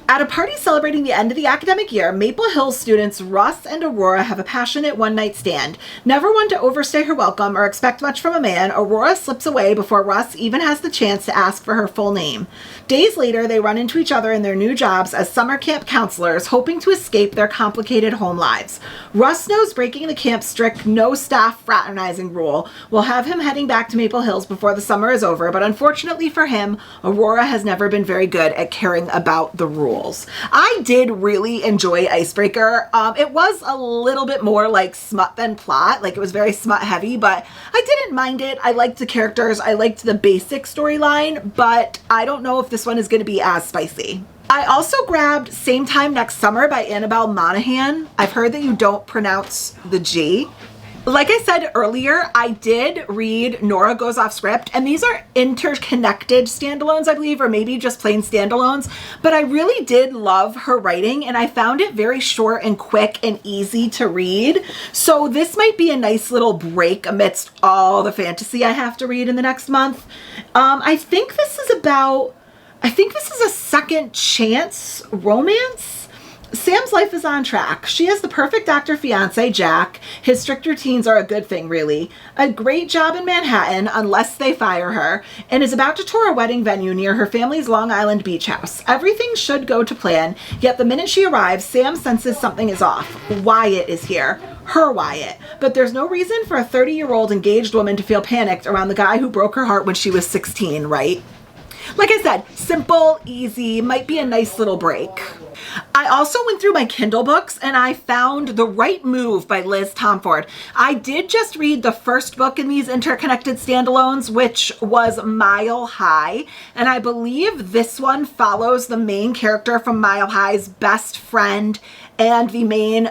at a party celebrating the end of the academic year, Maple Hills students Russ and Aurora have a passionate one-night stand. Never one to overstay her welcome or expect much from a man, Aurora slips away before Russ even has the chance to ask for her full name. Days later, they run into each other in their new jobs as summer camp counselors, hoping to escape their complicated home lives. Russ knows breaking the camp's strict no-staff fraternizing rule will have him heading back to Maple Hills before the summer is over, but unfortunately for him, Aurora has never been very good at caring about the rules. I did really enjoy Icebreaker. It was a little bit more like smut than plot, like it was very smut heavy, but I didn't mind it. I liked the characters. I liked the basic storyline, but I don't know if this one is going to be as spicy. I also grabbed Same Time Next Summer by Annabelle Monaghan. I've heard that you don't pronounce the G. Like I said earlier, I did read Nora Goes Off Script, and these are interconnected standalones, I believe, or maybe just plain standalones, but I really did love her writing, and I found it very short and quick and easy to read. So this might be a nice little break amidst all the fantasy I have to read in the next month. I think this is a second chance romance. Sam's life is on track. She has the perfect doctor fiance, Jack. His strict routines are a good thing, really. A great job in Manhattan, unless they fire her, and is about to tour a wedding venue near her family's Long Island beach house. Everything should go to plan, yet the minute she arrives, Sam senses something is off. Wyatt is here. Her Wyatt. But there's no reason for a 30-year-old engaged woman to feel panicked around the guy who broke her heart when she was 16, right? Like I said, simple, easy, might be a nice little break. I also went through my Kindle books and I found The Right Move by Liz Tomford. I did just read the first book in these interconnected standalones, which was Mile High. And I believe this one follows the main character from Mile High's best friend and the main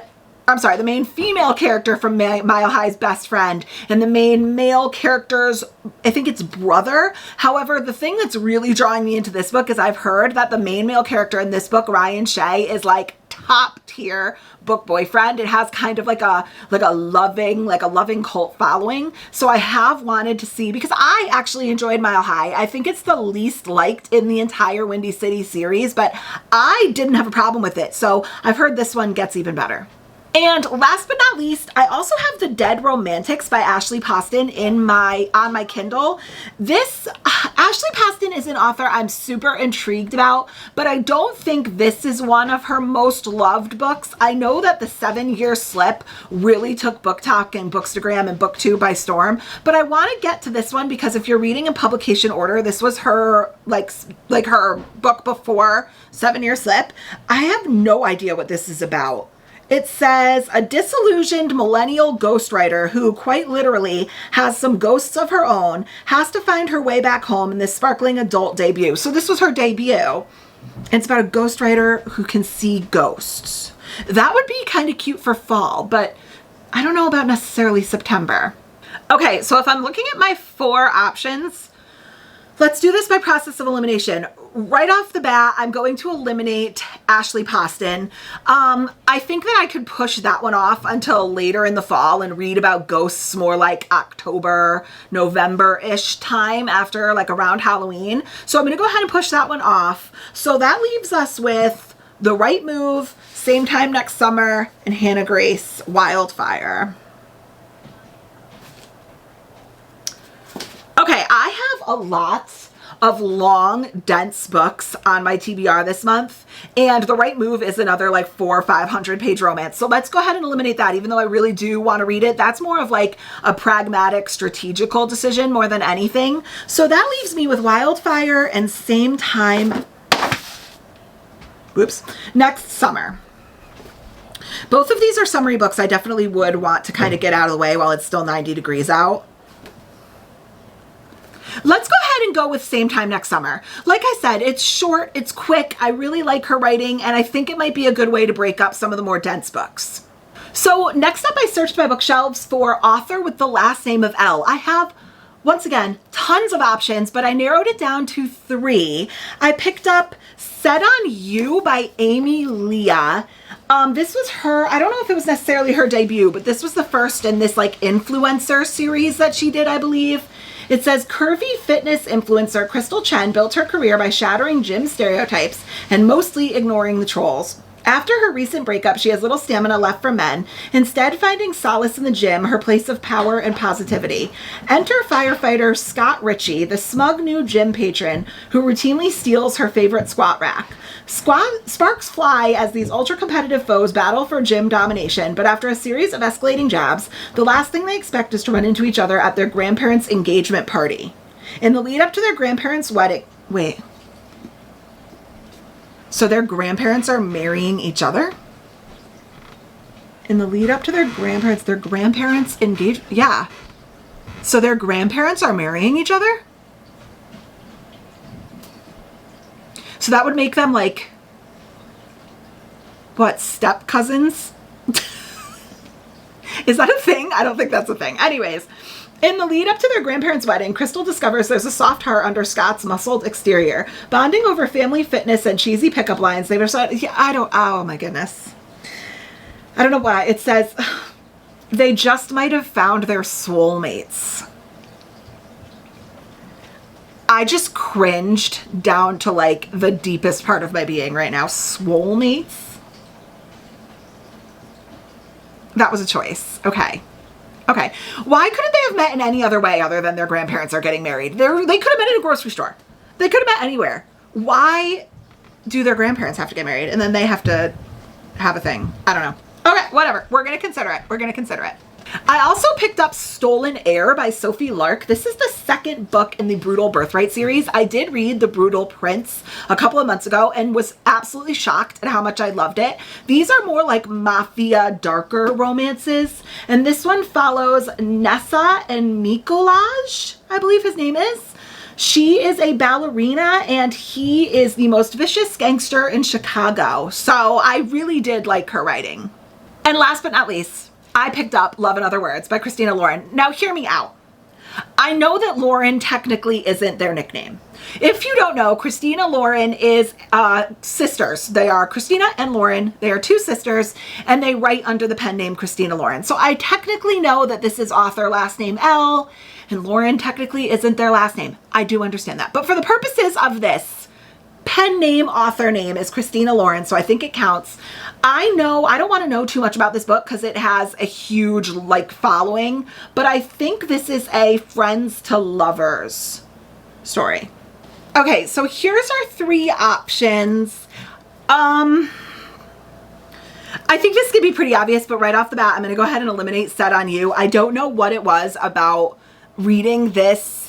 female character from Mile High's best friend and the main male character's, I think it's brother. However, the thing that's really drawing me into this book is I've heard that the main male character in this book, Ryan Shea, is like top tier book boyfriend. It has kind of like a loving cult following. So I have wanted to see, because I actually enjoyed Mile High. I think it's the least liked in the entire Windy City series, but I didn't have a problem with it. So I've heard this one gets even better. And last but not least, I also have The Dead Romantics by Ashley Poston on my Kindle. This Ashley Poston is an author I'm super intrigued about, but I don't think this is one of her most loved books. I know that The 7 Year Slip really took BookTok and Bookstagram and BookTube by storm, but I want to get to this one because if you're reading in publication order, this was her like her book before 7 Year Slip. I have no idea what this is about. It says a disillusioned millennial ghostwriter who quite literally has some ghosts of her own has to find her way back home in this sparkling adult debut. So this was her debut. It's about a ghostwriter who can see ghosts. That would be kind of cute for fall, but I don't know about necessarily September. Okay, so if I'm looking at my 4 options, let's do this by process of elimination. Right off the bat, I'm going to eliminate Ashley Poston. I think that I could push that one off until later in the fall and read about ghosts more like October, November-ish time after like around Halloween. So I'm going to go ahead and push that one off. So that leaves us with The Right Move, Same Time Next Summer, and Hannah Grace Wildfire. Okay, I have a lot of long, dense books on my TBR this month, and The Right Move is another like 400 or 500 page romance. So let's go ahead and eliminate that, even though I really do want to read it. That's more of like a pragmatic, strategical decision more than anything. So that leaves me with Wildfire and Same Time, Next Summer. Both of these are summary books I definitely would want to kind of get out of the way while it's still 90 degrees out. Let's go ahead and go with Same Time Next Summer. Like I said, it's short, it's quick, I really like her writing, and I think it might be a good way to break up some of the more dense books. So next up, I searched my bookshelves for author with the last name of L. I have, once again, tons of options, but I narrowed it down to 3. I picked up Set on You by Amy Leah. This was her, I don't know if it was necessarily her debut, but this was the first in this like influencer series that she did, I believe. It says, curvy fitness influencer Crystal Chen built her career by shattering gym stereotypes and mostly ignoring the trolls. After her recent breakup, she has little stamina left for men, instead finding solace in the gym, her place of power and positivity. Enter firefighter Scott Ritchie, the smug new gym patron who routinely steals her favorite squat rack. Sparks fly as these ultra-competitive foes battle for gym domination, but after a series of escalating jabs, the last thing they expect is to run into each other at their grandparents' engagement party. In the lead up to their grandparents' wedding... Wait... So their grandparents are marrying each other? In the lead up to their grandparents engage? Yeah. So their grandparents are marrying each other? So that would make them like, what, step cousins? Is that a thing? I don't think that's a thing. Anyways. In the lead up to their grandparents' wedding, Crystal discovers there's a soft heart under Scott's muscled exterior. Bonding over family fitness and cheesy pickup lines, they decided, oh my goodness. I don't know why. It says, they just might have found their soulmates. I just cringed down to like the deepest part of my being right now. Soulmates? That was a choice. Okay. Okay, why couldn't they have met in any other way other than their grandparents are getting married? They could have met in a grocery store. They could have met anywhere. Why do their grandparents have to get married and then they have to have a thing? I don't know. Okay, whatever. We're going to consider it. We're going to consider it. I also picked up Stolen Heir by Sophie Lark. This is the second book in the Brutal Birthright series. I did read The Brutal Prince a couple of months ago and was absolutely shocked at how much I loved it. These are more like mafia, darker romances. And this one follows Nessa and Mikolaj, I believe his name is. She is a ballerina and he is the most vicious gangster in Chicago. So I really did like her writing. And last but not least, I picked up Love in Other Words by Christina Lauren. Now hear me out. I know that Lauren technically isn't their nickname. If you don't know, Christina Lauren is sisters. They are Christina and Lauren. They are two sisters, and they write under the pen name Christina Lauren. So I technically know that this is author last name L, and Lauren technically isn't their last name. I do understand that. But for the purposes of this, pen name, author name is Christina Lauren, so I think it counts. I don't want to know too much about this book because it has a huge following, but I think this is a friends to lovers story. Okay, so here's our three options. I think this could be pretty obvious, but right off the bat, I'm going to go ahead and eliminate Set on You. I don't know what it was about reading this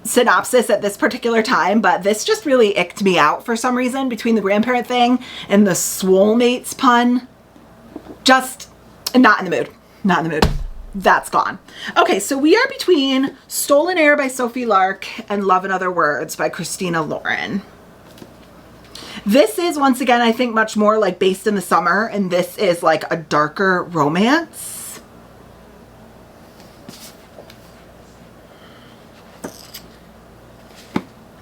synopsis at this particular time, but this just really icked me out for some reason between the grandparent thing and the Swollmates pun. Just not in the mood. Not in the mood. That's gone. Okay, so we are between Stolen Air by Sophie Lark and Love in Other Words by Christina Lauren. This is, once again, I think much more based in the summer, and this is a darker romance.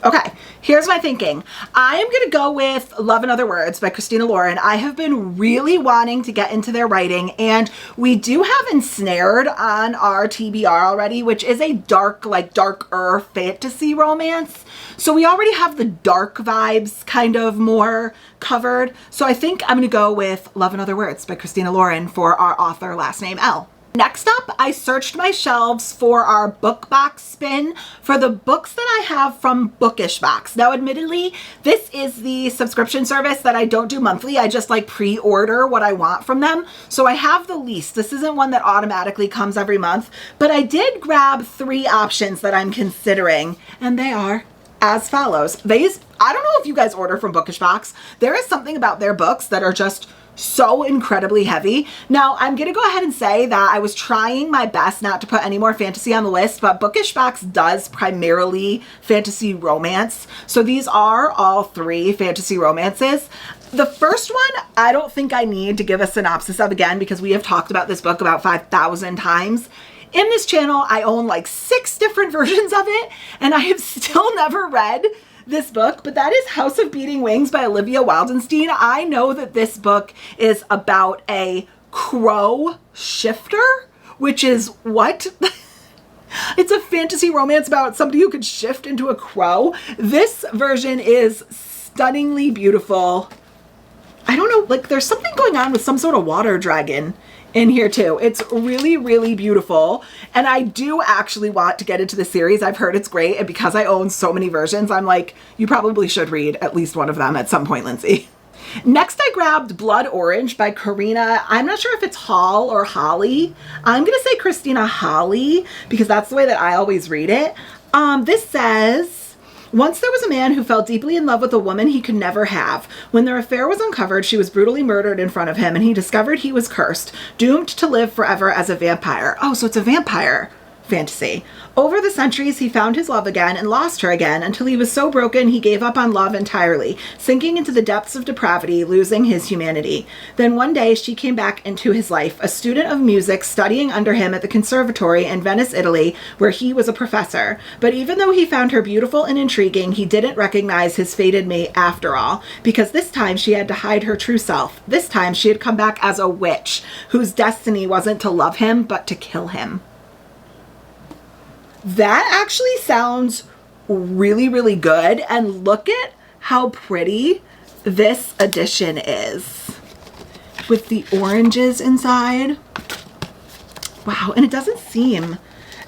Okay, here's my thinking. I am going to go with Love in Other Words by Christina Lauren. I have been really wanting to get into their writing, and we do have Ensnared on our TBR already, which is a darker fantasy romance. So we already have the dark vibes kind of more covered. So I think I'm going to go with Love in Other Words by Christina Lauren for our author last name L. Next up, I searched my shelves for our book box spin for the books that I have from Bookish Box. Now, admittedly, this is the subscription service that I don't do monthly. I just pre-order what I want from them. So I have the least. This isn't one that automatically comes every month, but I did grab three options that I'm considering, and they are as follows. I don't know if you guys order from Bookish Box. There is something about their books that are just so incredibly heavy. Now, I'm going to go ahead and say that I was trying my best not to put any more fantasy on the list, but Bookish Box does primarily fantasy romance. So these are all three fantasy romances. The first one, I don't think I need to give a synopsis of again because we have talked about this book about 5,000 times. In this channel, I own 6 different versions of it, and I have still never read this book, but that is House of Beating Wings by Olivia Wildenstein. I know that this book is about a crow shifter, which is what? It's a fantasy romance about somebody who could shift into a crow. This version is stunningly beautiful. I don't know, there's something going on with some sort of water dragon in here too. It's really, really beautiful. And I do actually want to get into the series. I've heard it's great. And because I own so many versions, I'm you probably should read at least one of them at some point, Lindsay. Next, I grabbed Blood Orange by Karina. I'm not sure if it's Hall or Holly. I'm going to say Christina Holly because that's the way that I always read it. This says, once there was a man who fell deeply in love with a woman he could never have. When their affair was uncovered, she was brutally murdered in front of him, and he discovered he was cursed, doomed to live forever as a vampire. Oh, so it's a vampire fantasy. Over the centuries, he found his love again and lost her again until he was so broken he gave up on love entirely, sinking into the depths of depravity, losing his humanity. Then one day she came back into his life, a student of music studying under him at the conservatory in Venice, Italy, where he was a professor. But even though he found her beautiful and intriguing, he didn't recognize his fated mate after all, because this time she had to hide her true self. This time she had come back as a witch, whose destiny wasn't to love him, but to kill him. That actually sounds really, really good. And look at how pretty this edition is with the oranges inside. Wow. And it doesn't seem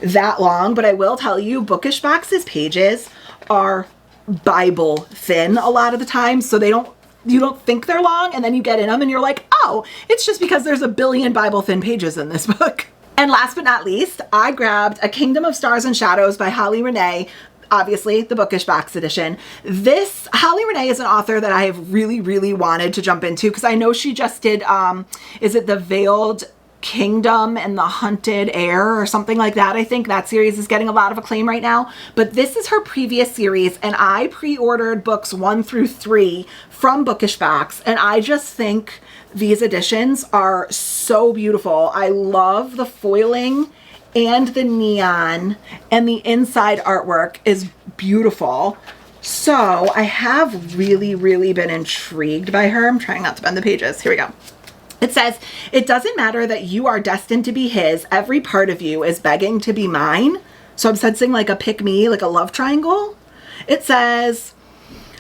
that long, but I will tell you, Bookish Box's pages are Bible thin a lot of the time. So you don't think they're long, and then you get in them and you're like, oh, it's just because there's a billion Bible thin pages in this book. And last but not least, I grabbed A Kingdom of Stars and Shadows by Holly Renee, obviously the Bookish Box edition. This, Holly Renee is an author that I have really, really wanted to jump into because I know she just did, is it The Veiled Kingdom and the Hunted Heir or something like that? I think that series is getting a lot of acclaim right now. But this is her previous series, and I pre-ordered books 1 through 3 from Bookish Box, and I just think these editions are so beautiful. I love the foiling and the neon, and the inside artwork is beautiful. So I have really, really been intrigued by her. I'm trying not to bend the pages. Here we go. It says, it doesn't matter that you are destined to be his. Every part of you is begging to be mine. So I'm sensing like a pick me, like a love triangle. It says,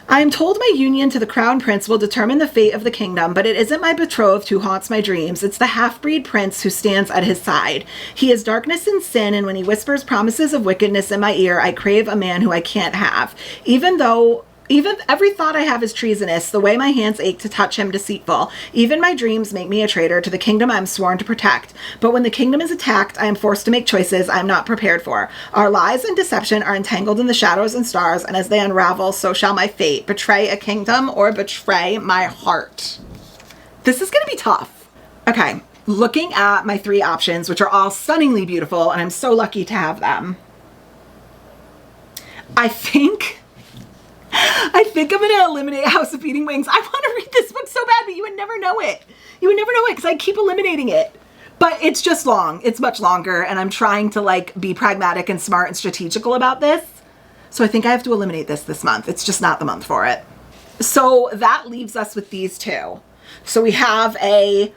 I am told my union to the crown prince will determine the fate of the kingdom, but it isn't my betrothed who haunts my dreams. It's the half-breed prince who stands at his side. He is darkness and sin, and when he whispers promises of wickedness in my ear, I crave a man who I can't have. Even every thought I have is treasonous, the way my hands ache to touch him deceitful. Even my dreams make me a traitor to the kingdom I am sworn to protect. But when the kingdom is attacked, I am forced to make choices I am not prepared for. Our lies and deception are entangled in the shadows and stars, and as they unravel, so shall my fate. Betray a kingdom or betray my heart. This is going to be tough. Okay, looking at my 3 options, which are all stunningly beautiful, and I'm so lucky to have them. I think I'm going to eliminate House of Eating Wings. I want to read this book so bad, but you would never know it. You would never know it because I keep eliminating it. But it's just long. It's much longer, and I'm trying to like be pragmatic and smart and strategical about this. So I think I have to eliminate this month. It's just not the month for it. So that leaves us with these 2. So we have a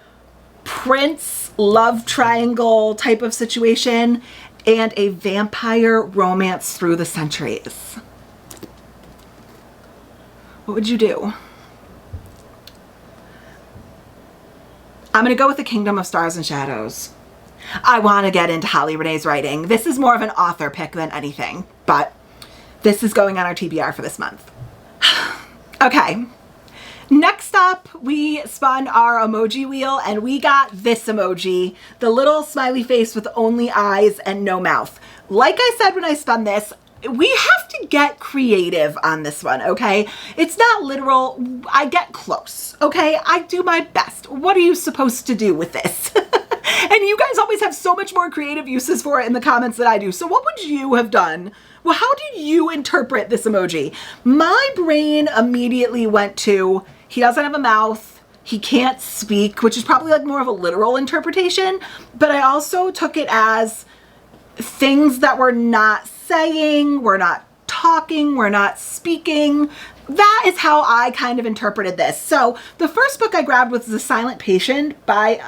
prince love triangle type of situation and a vampire romance through the centuries. What would you do? I'm going to go with the Kingdom of Stars and Shadows. I want to get into Holly Renee's writing. This is more of an author pick than anything, but this is going on our TBR for this month. Okay. Next up, we spun our emoji wheel and we got this emoji, the little smiley face with only eyes and no mouth. Like I said when I spun this, we have to get creative on this one, okay? It's not literal. I get close, okay? I do my best. What are you supposed to do with this? And you guys always have so much more creative uses for it in the comments than I do. So what would you have done? Well, how did you interpret this emoji? My brain immediately went to, he doesn't have a mouth, he can't speak, which is probably like more of a literal interpretation. But I also took it as things that we're not saying, we're not talking, we're not speaking. That is how I kind of interpreted this. So the first book I grabbed was The Silent Patient by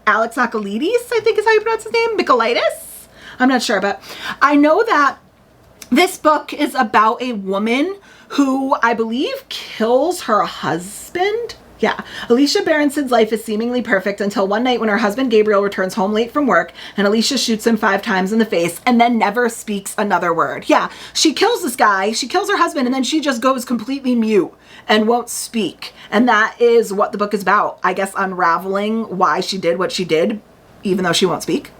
Alex Michaelides, I think is how you pronounce his name, Michaelides? I'm not sure, but I know that this book is about a woman who I believe kills her husband. Yeah, Alicia Berenson's life is seemingly perfect until one night when her husband Gabriel returns home late from work and Alicia shoots him 5 times in the face and then never speaks another word. Yeah, she kills this guy, she kills her husband, and then she just goes completely mute and won't speak. And that is what the book is about. I guess unraveling why she did what she did, even though she won't speak.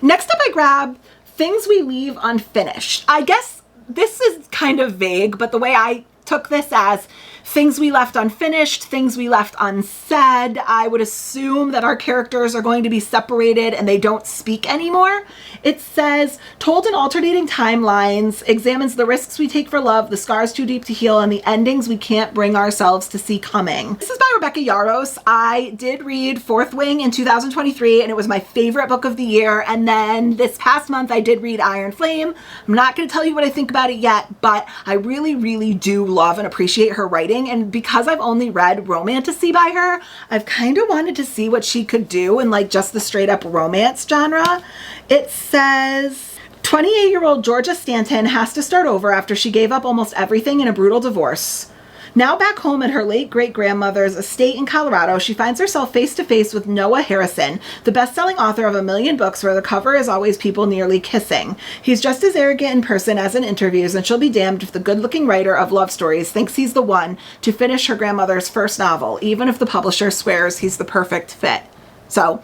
Next up I grabbed Things We Leave Unfinished. I guess this is kind of vague, but the way I took this as things we left unfinished, things we left unsaid. I would assume that our characters are going to be separated and they don't speak anymore. It says, told in alternating timelines, examines the risks we take for love, the scars too deep to heal, and the endings we can't bring ourselves to see coming. This is by Rebecca Yarros. I did read Fourth Wing in 2023, and it was my favorite book of the year. And then this past month, I did read Iron Flame. I'm not going to tell you what I think about it yet, but I really, really do love and appreciate her writing. And because I've only read romantasy by her, I've kind of wanted to see what she could do in like just the straight up romance genre. It says 28-year-old Georgia Stanton has to start over after she gave up almost everything in a brutal divorce. Now back home at her late great-grandmother's estate in Colorado, she finds herself face-to-face with Noah Harrison, the best-selling author of 1 million books where the cover is always people nearly kissing. He's just as arrogant in person as in interviews, and she'll be damned if the good-looking writer of love stories thinks he's the one to finish her grandmother's first novel, even if the publisher swears he's the perfect fit. So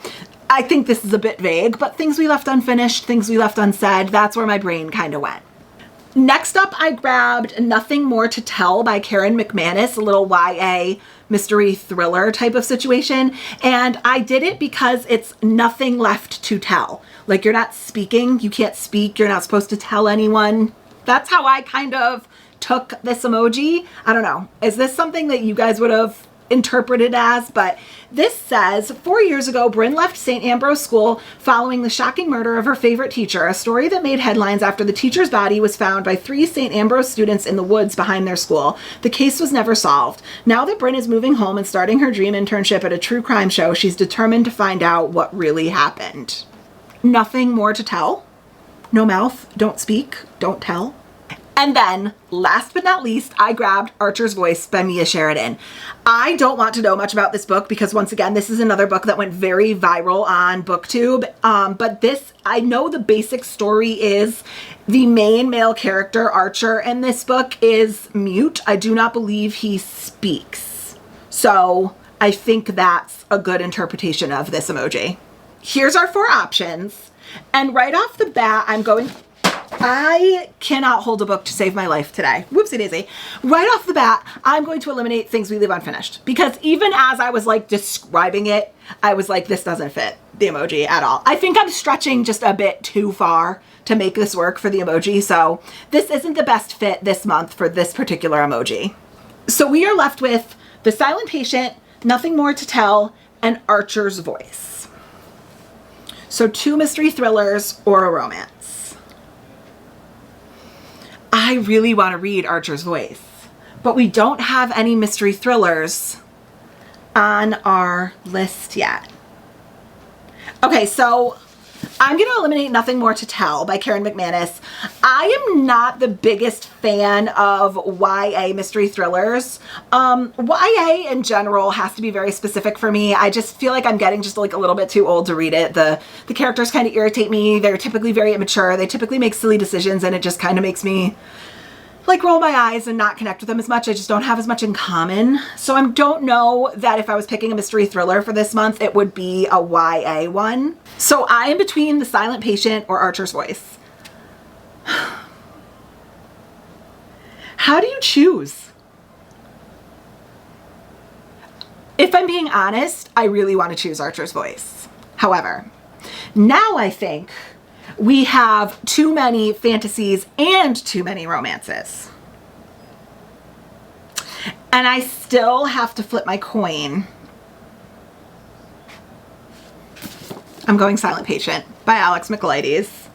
I think this is a bit vague, but things we left unfinished, things we left unsaid, that's where my brain kind of went. Next up, I grabbed Nothing More to Tell by Karen McManus, a little YA mystery thriller type of situation. And I did it because it's nothing left to tell. Like, you're not speaking, you can't speak, you're not supposed to tell anyone. That's how I kind of took this emoji. I don't know. Is this something that you guys would have interpreted as, but this says, 4 years ago, Bryn left St. Ambrose School following the shocking murder of her favorite teacher, a story that made headlines after the teacher's body was found by 3 St. Ambrose students in the woods behind their school. The case was never solved. Now that Bryn is moving home and starting her dream internship at a true crime show, she's determined to find out what really happened. Nothing more to tell. No mouth, don't speak, don't tell. And then, last but not least, I grabbed Archer's Voice by Mia Sheridan. I don't want to know much about this book because, once again, this is another book that went very viral on BookTube. But this, I know the basic story is the main male character, Archer, in this book is mute. I do not believe he speaks. So I think that's a good interpretation of this emoji. Here's our 4 options. And right off the bat, I cannot hold a book to save my life today. Whoopsie daisy. Right off the bat, I'm going to eliminate Things We Leave Unfinished because even as I was like describing it, I was like, this doesn't fit the emoji at all. I think I'm stretching just a bit too far to make this work for the emoji. So this isn't the best fit this month for this particular emoji. So we are left with The Silent Patient, Nothing More to Tell, and Archer's Voice. So 2 mystery thrillers or a romance. I really want to read Archer's Voice, but we don't have any mystery thrillers on our list yet. Okay, so I'm going to eliminate Nothing More to Tell by Karen McManus. I am not the biggest fan of YA mystery thrillers. YA in general has to be very specific for me. I just feel like I'm getting just like a little bit too old to read it. The characters kind of irritate me. They're typically very immature. They typically make silly decisions and it just kind of makes me like roll my eyes and not connect with them as much. I just don't have as much in common. So I don't know that if I was picking a mystery thriller for this month, it would be a YA one. So I am between The Silent Patient or Archer's Voice. How do you choose? If I'm being honest, I really want to choose Archer's Voice. However, now I think we have too many fantasies and too many romances. And I still have to flip my coin. I'm going Silent Patient by Alex Michaelides.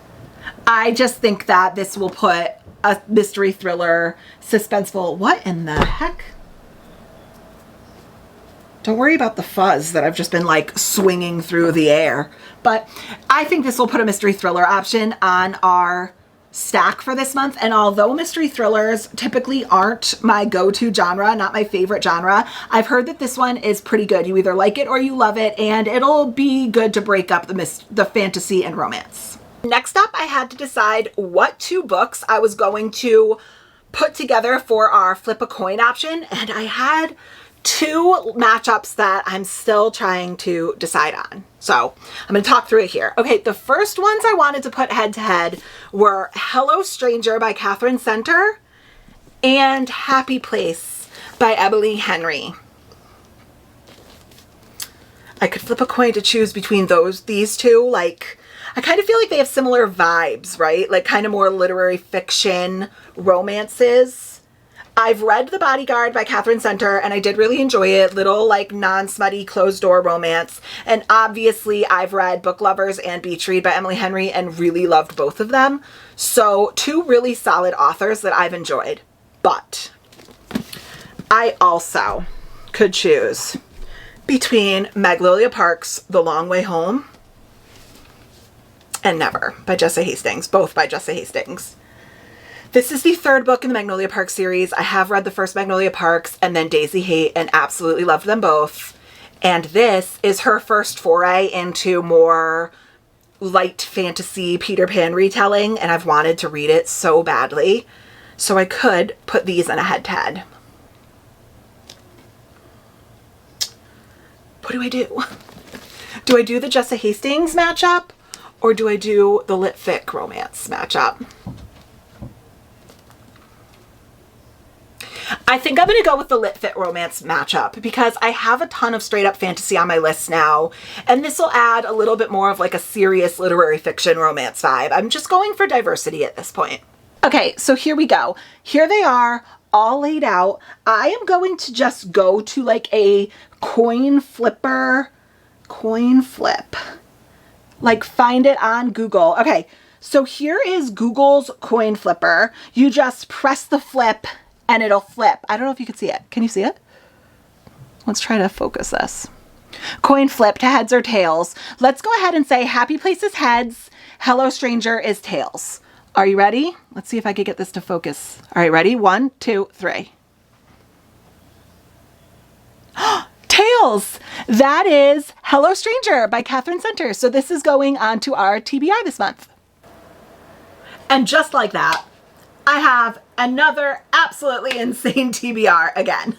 I just think that this will put a mystery thriller, suspenseful, what in the heck? Don't worry about the fuzz that I've just been like swinging through the air. But I think this will put a mystery thriller option on our stack for this month. And although mystery thrillers typically aren't my go-to genre, not my favorite genre, I've heard that this one is pretty good. You either like it or you love it, and it'll be good to break up the fantasy and romance. Next up, I had to decide what 2 books I was going to put together for our flip a coin option, and I had 2 matchups that I'm still trying to decide on. So I'm going to talk through it here. Okay, the first ones I wanted to put head to head were Hello Stranger by Catherine Center and Happy Place by Emily Henry. I could flip a coin to choose between these 2. Like, I kind of feel like they have similar vibes, right? Like kind of more literary fiction romances. I've read The Bodyguard by Catherine Center and I did really enjoy it. Little like non-smutty closed door romance. And obviously I've read Book Lovers and Beach Read by Emily Henry and really loved both of them. So 2 really solid authors that I've enjoyed. But I also could choose between Magnolia Park's The Long Way Home and Never by Jessa Hastings, both by Jessa Hastings. This is the 3rd book in the Magnolia Park series. I have read the first Magnolia Parks and then Daisy Haight and absolutely loved them both. And this is her first foray into more light fantasy Peter Pan retelling, and I've wanted to read it so badly. So I could put these in a head-to-head. What do I do? Do I do the Jessa Hastings matchup or do I do the Lit Fic romance matchup? I think I'm going to go with the Lit Fit romance matchup because I have a ton of straight up fantasy on my list now, and this will add a little bit more of like a serious literary fiction romance vibe. I'm just going for diversity at this point. Okay, so here we go. Here they are, all laid out. I am going to just go to like a coin flip, like find it on Google. Okay, so here is Google's coin flipper. You just press the flip and it'll flip. I don't know if you can see it. Can you see it? Let's try to focus this. Coin flip to heads or tails. Let's go ahead and say happy place is heads, hello stranger is tails. Are you ready? Let's see if I can get this to focus. All right, ready? 1, 2, 3. Tails! That is Hello Stranger by Catherine Center. So this is going on to our TBR this month. And just like that, I have another absolutely insane TBR again.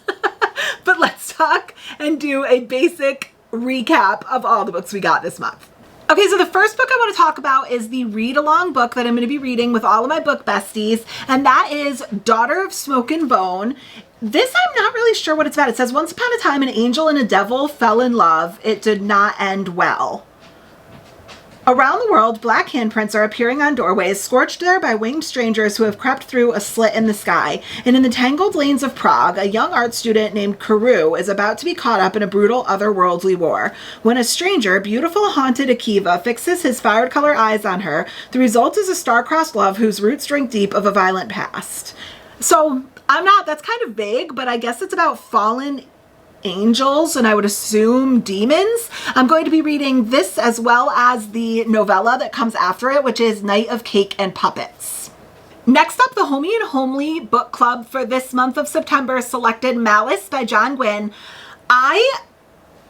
But let's talk and do a basic recap of all the books we got this month. Okay, so the first book I want to talk about is the read-along book that I'm going to be reading with all of my book besties, and that is Daughter of Smoke and Bone. This I'm not really sure what it's about. It says, once upon a time, an angel and a devil fell in love. It did not end well. Around the world, black handprints are appearing on doorways, scorched there by winged strangers who have crept through a slit in the sky. And in the tangled lanes of Prague, a young art student named Karu is about to be caught up in a brutal otherworldly war. When a stranger, beautiful haunted Akiva, fixes his fire color eyes on her, the result is a star-crossed love whose roots drink deep of a violent past. So, that's kind of vague, but I guess it's about fallen angels, and I would assume demons. I'm going to be reading this as well as the novella that comes after it, which is Night of Cake and Puppets. Next up, the Homey and Homely book club for this month of September selected Malice by John Gwynne. I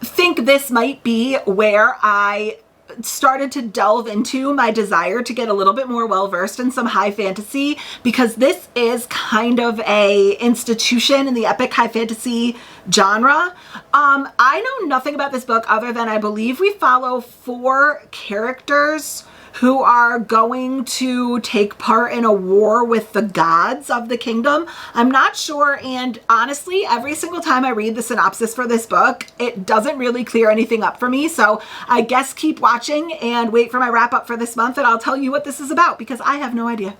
think this might be where I started to delve into my desire to get a little bit more well-versed in some high fantasy, because this is kind of a institution in the epic high fantasy genre. I know nothing about this book other than I believe we follow 4 characters who are going to take part in a war with the gods of the kingdom. I'm not sure, and honestly, every single time I read the synopsis for this book, it doesn't really clear anything up for me, so I guess keep watching and wait for my wrap up for this month and I'll tell you what this is about, because I have no idea.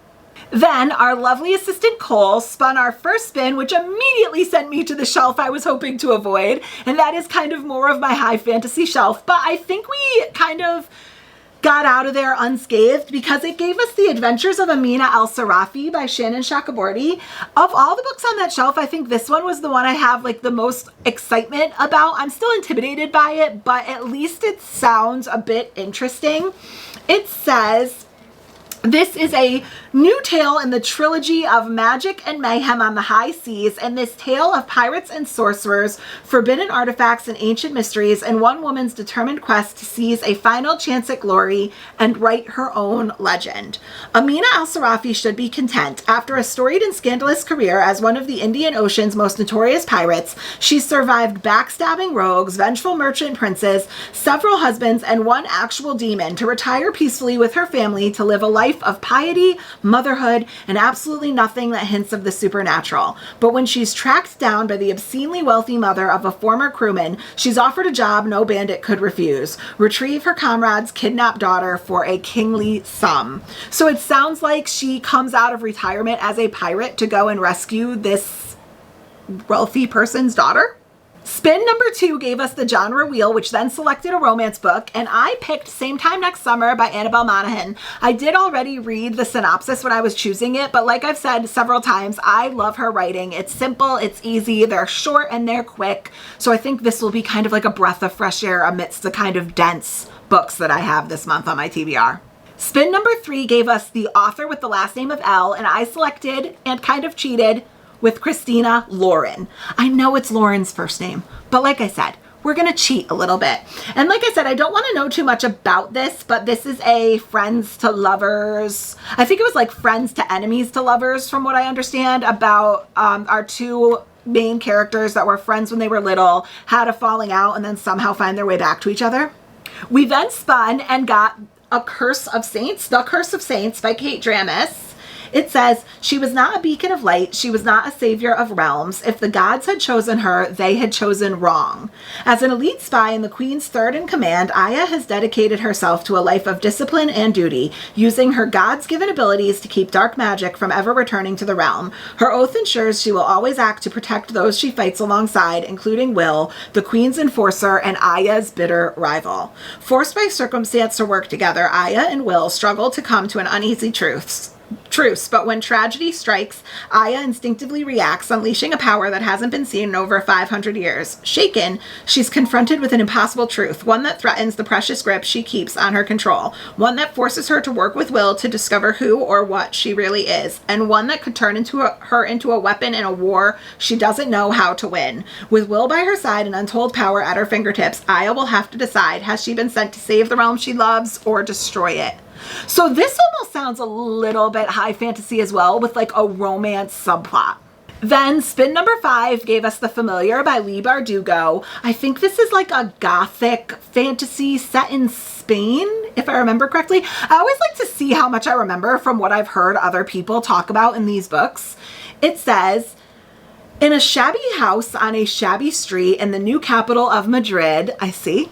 Then our lovely assistant Cole spun our first spin, which immediately sent me to the shelf I was hoping to avoid, and that is kind of more of my high fantasy shelf, but I think we kind of got out of there unscathed because it gave us The Adventures of Amina El-Sarafi by Shannon Chakraborty. Of all the books on that shelf, I think this one was the one I have like the most excitement about. I'm still intimidated by it, but at least it sounds a bit interesting. It says, this is a new tale in the trilogy of magic and mayhem on the high seas, and this tale of pirates and sorcerers, forbidden artifacts and ancient mysteries, and one woman's determined quest to seize a final chance at glory and write her own legend. Amina El-Sarafi should be content. After a storied and scandalous career as one of the Indian Ocean's most notorious pirates, she's survived backstabbing rogues, vengeful merchant princes, several husbands, and one actual demon to retire peacefully with her family to live a life of piety, motherhood, and absolutely nothing that hints of the supernatural. But when she's tracked down by the obscenely wealthy mother of a former crewman, she's offered a job no bandit could refuse: retrieve her comrade's kidnapped daughter for a kingly sum. So it sounds like she comes out of retirement as a pirate to go and rescue this wealthy person's daughter. Spin number 2 gave us the genre wheel, which then selected a romance book, and I picked Same Time Next Summer by Annabelle Monaghan. I did already read the synopsis when I was choosing it, but like I've said several times, I love her writing. It's simple, it's easy, they're short and they're quick, so I think this will be kind of like a breath of fresh air amidst the kind of dense books that I have this month on my TBR. Spin number 3 gave us The Author with the Last Name of L, and I selected, and kind of cheated, with Christina Lauren. I know it's Lauren's first name, but like I said, we're gonna cheat a little bit. And like I said, I don't want to know too much about this, but this is a friends to lovers, I think it was like friends to enemies to lovers from what I understand, about our 2 main characters that were friends when they were little, had a falling out, and then somehow find their way back to each other. We then spun and got A Curse of Saints, The Curse of Saints by Kate Dramis. It says, she was not a beacon of light. She was not a savior of realms. If the gods had chosen her, they had chosen wrong. As an elite spy and the queen's third in command, Aya has dedicated herself to a life of discipline and duty, using her gods-given abilities to keep dark magic from ever returning to the realm. Her oath ensures she will always act to protect those she fights alongside, including Will, the queen's enforcer and Aya's bitter rival. Forced by circumstance to work together, Aya and Will struggle to come to an uneasy truce, but when tragedy strikes, Aya instinctively reacts, unleashing a power that hasn't been seen in over 500 years. Shaken, she's confronted with an impossible truth, one that threatens the precious grip she keeps on her control, one that forces her to work with Will to discover who or what she really is, and one that could turn her into a weapon in a war she doesn't know how to win. With Will by her side and untold power at her fingertips, Aya will have to decide, has she been sent to save the realm she loves or destroy it? So this almost sounds a little bit high fantasy as well, with like a romance subplot. Then spin number 5 gave us The Familiar by Leigh Bardugo. I think this is like a gothic fantasy set in Spain, if I remember correctly. I always like to see how much I remember from what I've heard other people talk about in these books. It says, in a shabby house on a shabby street in the new capital of Madrid, I see,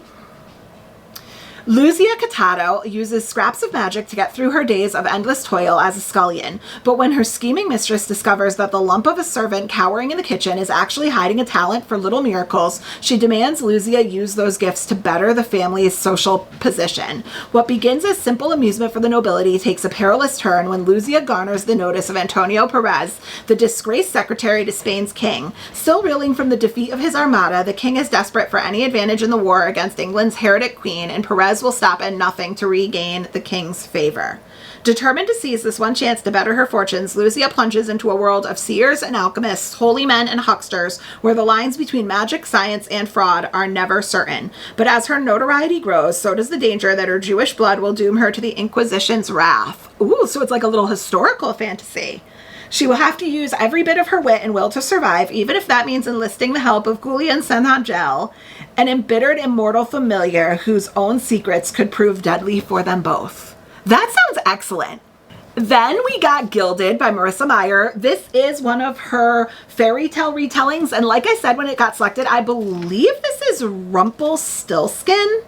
Luzia Catado uses scraps of magic to get through her days of endless toil as a scullion, but when her scheming mistress discovers that the lump of a servant cowering in the kitchen is actually hiding a talent for little miracles, she demands Luzia use those gifts to better the family's social position. What begins as simple amusement for the nobility takes a perilous turn when Luzia garners the notice of Antonio Perez, the disgraced secretary to Spain's king. Still reeling from the defeat of his armada, the king is desperate for any advantage in the war against England's heretic queen, and Perez will stop at nothing to regain the king's favor. Determined to seize this one chance to better her fortunes, Luzia plunges into a world of seers and alchemists, holy men and hucksters, where the lines between magic, science, and fraud are never certain. But as her notoriety grows, so does the danger that her Jewish blood will doom her to the Inquisition's wrath. Ooh, so it's like a little historical fantasy. She will have to use every bit of her wit and will to survive, even if that means enlisting the help of Julian Senangel, an embittered immortal familiar whose own secrets could prove deadly for them both. That sounds excellent. Then we got Gilded by Marissa Meyer. This is one of her fairy tale retellings, and like I said when it got selected, I believe this is Rumpelstiltskin.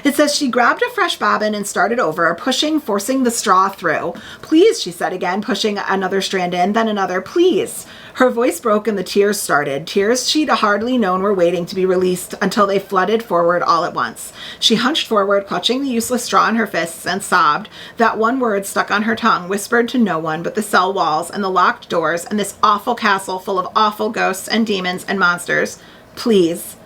It says she grabbed a fresh bobbin and started over, forcing the straw through. Please, she said again, pushing another strand in, then another, please. Her voice broke and the tears started. Tears she'd hardly known were waiting to be released until they flooded forward all at once. She hunched forward, clutching the useless straw in her fists, and sobbed. That one word stuck on her tongue, whispered to no one but the cell walls and the locked doors and this awful castle full of awful ghosts and demons and monsters. Please.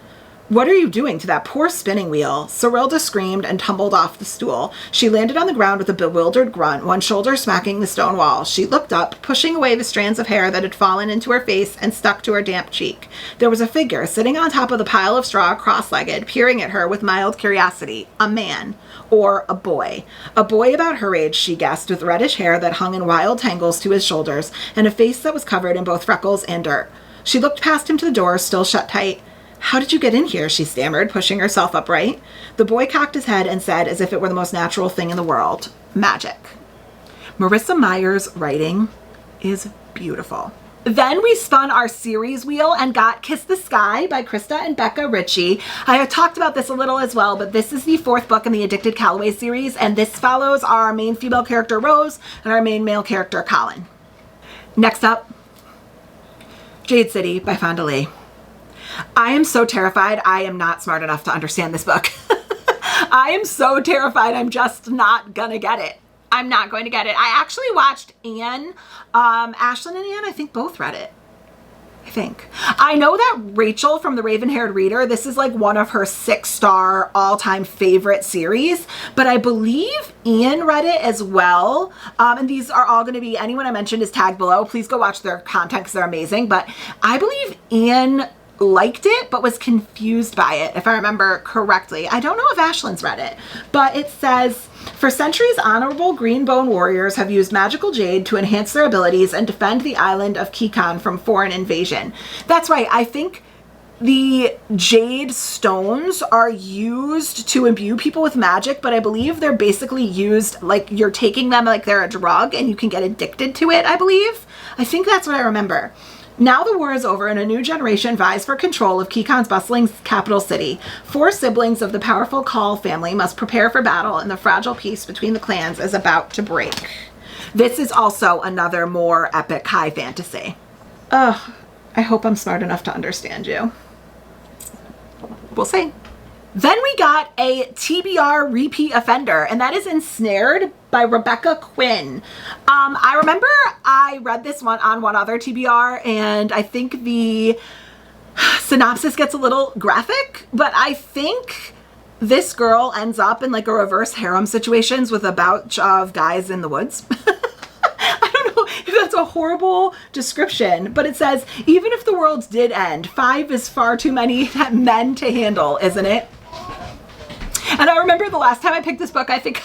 What are you doing to that poor spinning wheel? Serilda screamed and tumbled off the stool. She landed on the ground with a bewildered grunt, one shoulder smacking the stone wall. She looked up, pushing away the strands of hair that had fallen into her face and stuck to her damp cheek. There was a figure sitting on top of the pile of straw, cross-legged, peering at her with mild curiosity. A man. Or a boy. A boy about her age, she guessed, with reddish hair that hung in wild tangles to his shoulders, and a face that was covered in both freckles and dirt. She looked past him to the door, still shut tight. How did you get in here? She stammered, pushing herself upright. The boy cocked his head and said, as if it were the most natural thing in the world, magic. Marissa Meyer's writing is beautiful. Then we spun our series wheel and got Kiss the Sky by Krista and Becca Ritchie. I have talked about this a little as well, but this is the 4th book in the Addicted Callaway series, and this follows our main female character, Rose, and our main male character, Colin. Next up, Jade City by Fonda Lee. I am so terrified I am not smart enough to understand this book. I am so terrified I'm just not gonna get it. I'm not going to get it. I actually watched Anne, Ashlyn and Anne, I think both read it. I think. I know that Rachel from The Raven-Haired Reader, this is like one of her 6-star all-time favorite series, but I believe Ian read it as well. And these are all going to be, anyone I mentioned is tagged below. Please go watch their content because they're amazing. But I believe Ian liked it but was confused by it, if I remember correctly. I don't know if Ashlyn's read it, but it says, for centuries, honorable Greenbone warriors have used magical jade to enhance their abilities and defend the island of Kikon from foreign invasion. That's right. I think the jade stones are used to imbue people with magic, but I believe they're basically used like you're taking them like they're a drug and you can get addicted to it, I believe. I think that's what I remember. Now the war is over and a new generation vies for control of Kikon's bustling capital city. 4 siblings of the powerful Kaul family must prepare for battle, and the fragile peace between the clans is about to break. This is also another more epic high fantasy. Ugh, I hope I'm smart enough to understand you. We'll see. Then we got a TBR repeat offender, and that is Ensnared by Rebecca Quinn. I remember I read this one on one other TBR, and I think the synopsis gets a little graphic, but I think this girl ends up in like a reverse harem situations with a bunch of guys in the woods. I don't know if that's a horrible description, but it says, even if the world did end, 5 is far too many men to handle, isn't it? And I remember the last time I picked this book, I think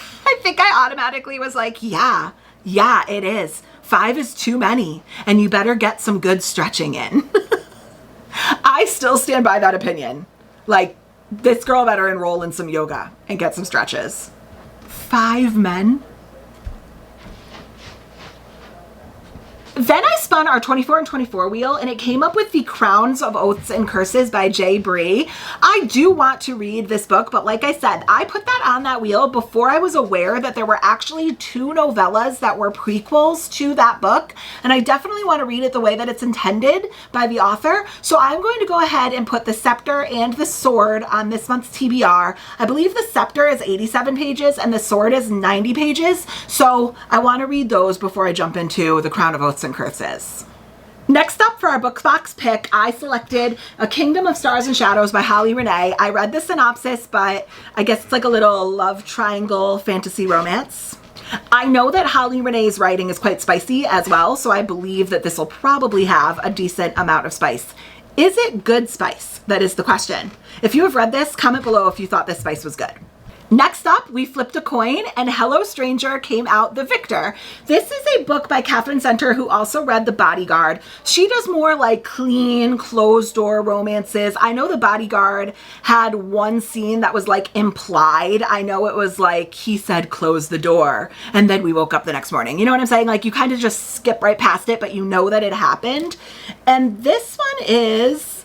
I automatically was like, yeah, it is. 5 is too many, and you better get some good stretching in. I still stand by that opinion. Like, this girl better enroll in some yoga and get some stretches. 5 men? Then I spun our 24 and 24 wheel, and it came up with The Crowns of Oaths and Curses by Jay Bree. I do want to read this book, but like I said, I put that on that wheel before I was aware that there were actually 2 novellas that were prequels to that book, and I definitely want to read it the way that it's intended by the author. So I'm going to go ahead and put The Scepter and The Sword on this month's TBR. I believe The Scepter is 87 pages and The Sword is 90 pages, so I want to read those before I jump into The Crown of Oaths and Curses. Next up for our book box pick, I selected A Kingdom of Stars and Shadows by Holly Renee. I read the synopsis, but I guess it's like a little love triangle fantasy romance. I know that Holly Renee's writing is quite spicy as well, so I believe that this will probably have a decent amount of spice. Is it good spice? That is the question. If you have read this, comment below if you thought this spice was good. Next up, we flipped a coin and Hello Stranger came out the victor. This is a book by Catherine Center, who also read The Bodyguard. She does more like clean, closed door romances. I know The Bodyguard had one scene that was like implied. I know it was like he said, close the door, and then we woke up the next morning. You know what I'm saying? Like you kind of just skip right past it, but you know that it happened. And this one is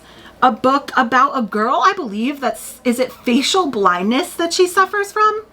a book about a girl, I believe, is it facial blindness that she suffers from?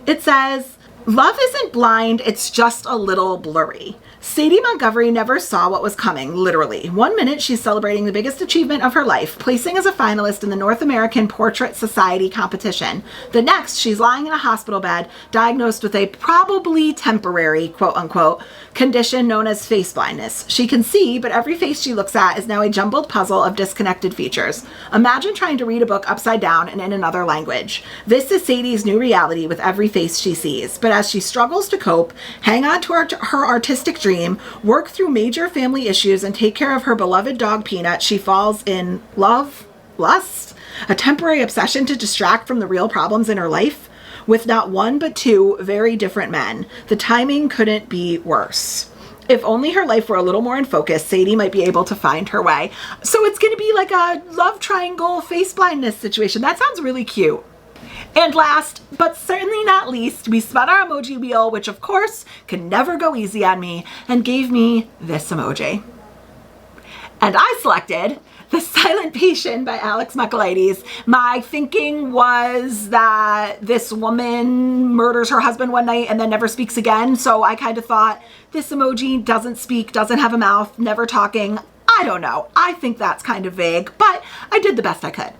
It says, love isn't blind, it's just a little blurry. Sadie Montgomery never saw what was coming, literally. One minute she's celebrating the biggest achievement of her life, placing as a finalist in the North American Portrait Society competition. The next, she's lying in a hospital bed, diagnosed with a probably temporary, quote unquote, condition known as face blindness. She can see, but every face she looks at is now a jumbled puzzle of disconnected features. Imagine trying to read a book upside down and in another language. This is Sadie's new reality with every face she sees. But as she struggles to cope, hang on to her artistic dream, work through major family issues, and take care of her beloved dog Peanut, she falls in love, lust, a temporary obsession to distract from the real problems in her life, with not one but 2 very different men. The timing couldn't be worse. If only her life were a little more in focus, Sadie might be able to find her way. So it's going to be like a love triangle face blindness situation. That sounds really cute. And last, but certainly not least, we spun our emoji wheel, which of course can never go easy on me, and gave me this emoji. And I selected The Silent Patient by Alex Michaelides. My thinking was that this woman murders her husband one night and then never speaks again. So I kind of thought, this emoji doesn't speak, doesn't have a mouth, never talking. I don't know. I think that's kind of vague, but I did the best I could.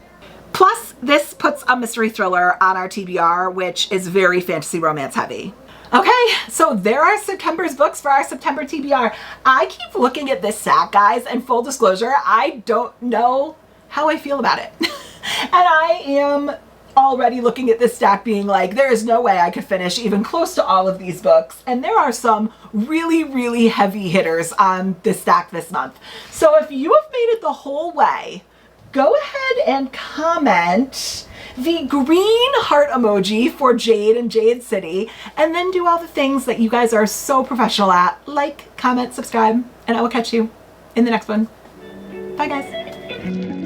Plus, this puts a mystery thriller on our TBR, which is very fantasy romance heavy. Okay, so there are September's books for our September TBR. I keep looking at this stack, guys, and full disclosure, I don't know how I feel about it. And I am already looking at this stack being like, there is no way I could finish even close to all of these books. And there are some really, really heavy hitters on this stack this month. So if you have made it the whole way, go ahead and comment the green heart emoji for Jade and Jade City, and then do all the things that you guys are so professional at, like, comment, subscribe, and I will catch you in the next one. Bye, guys.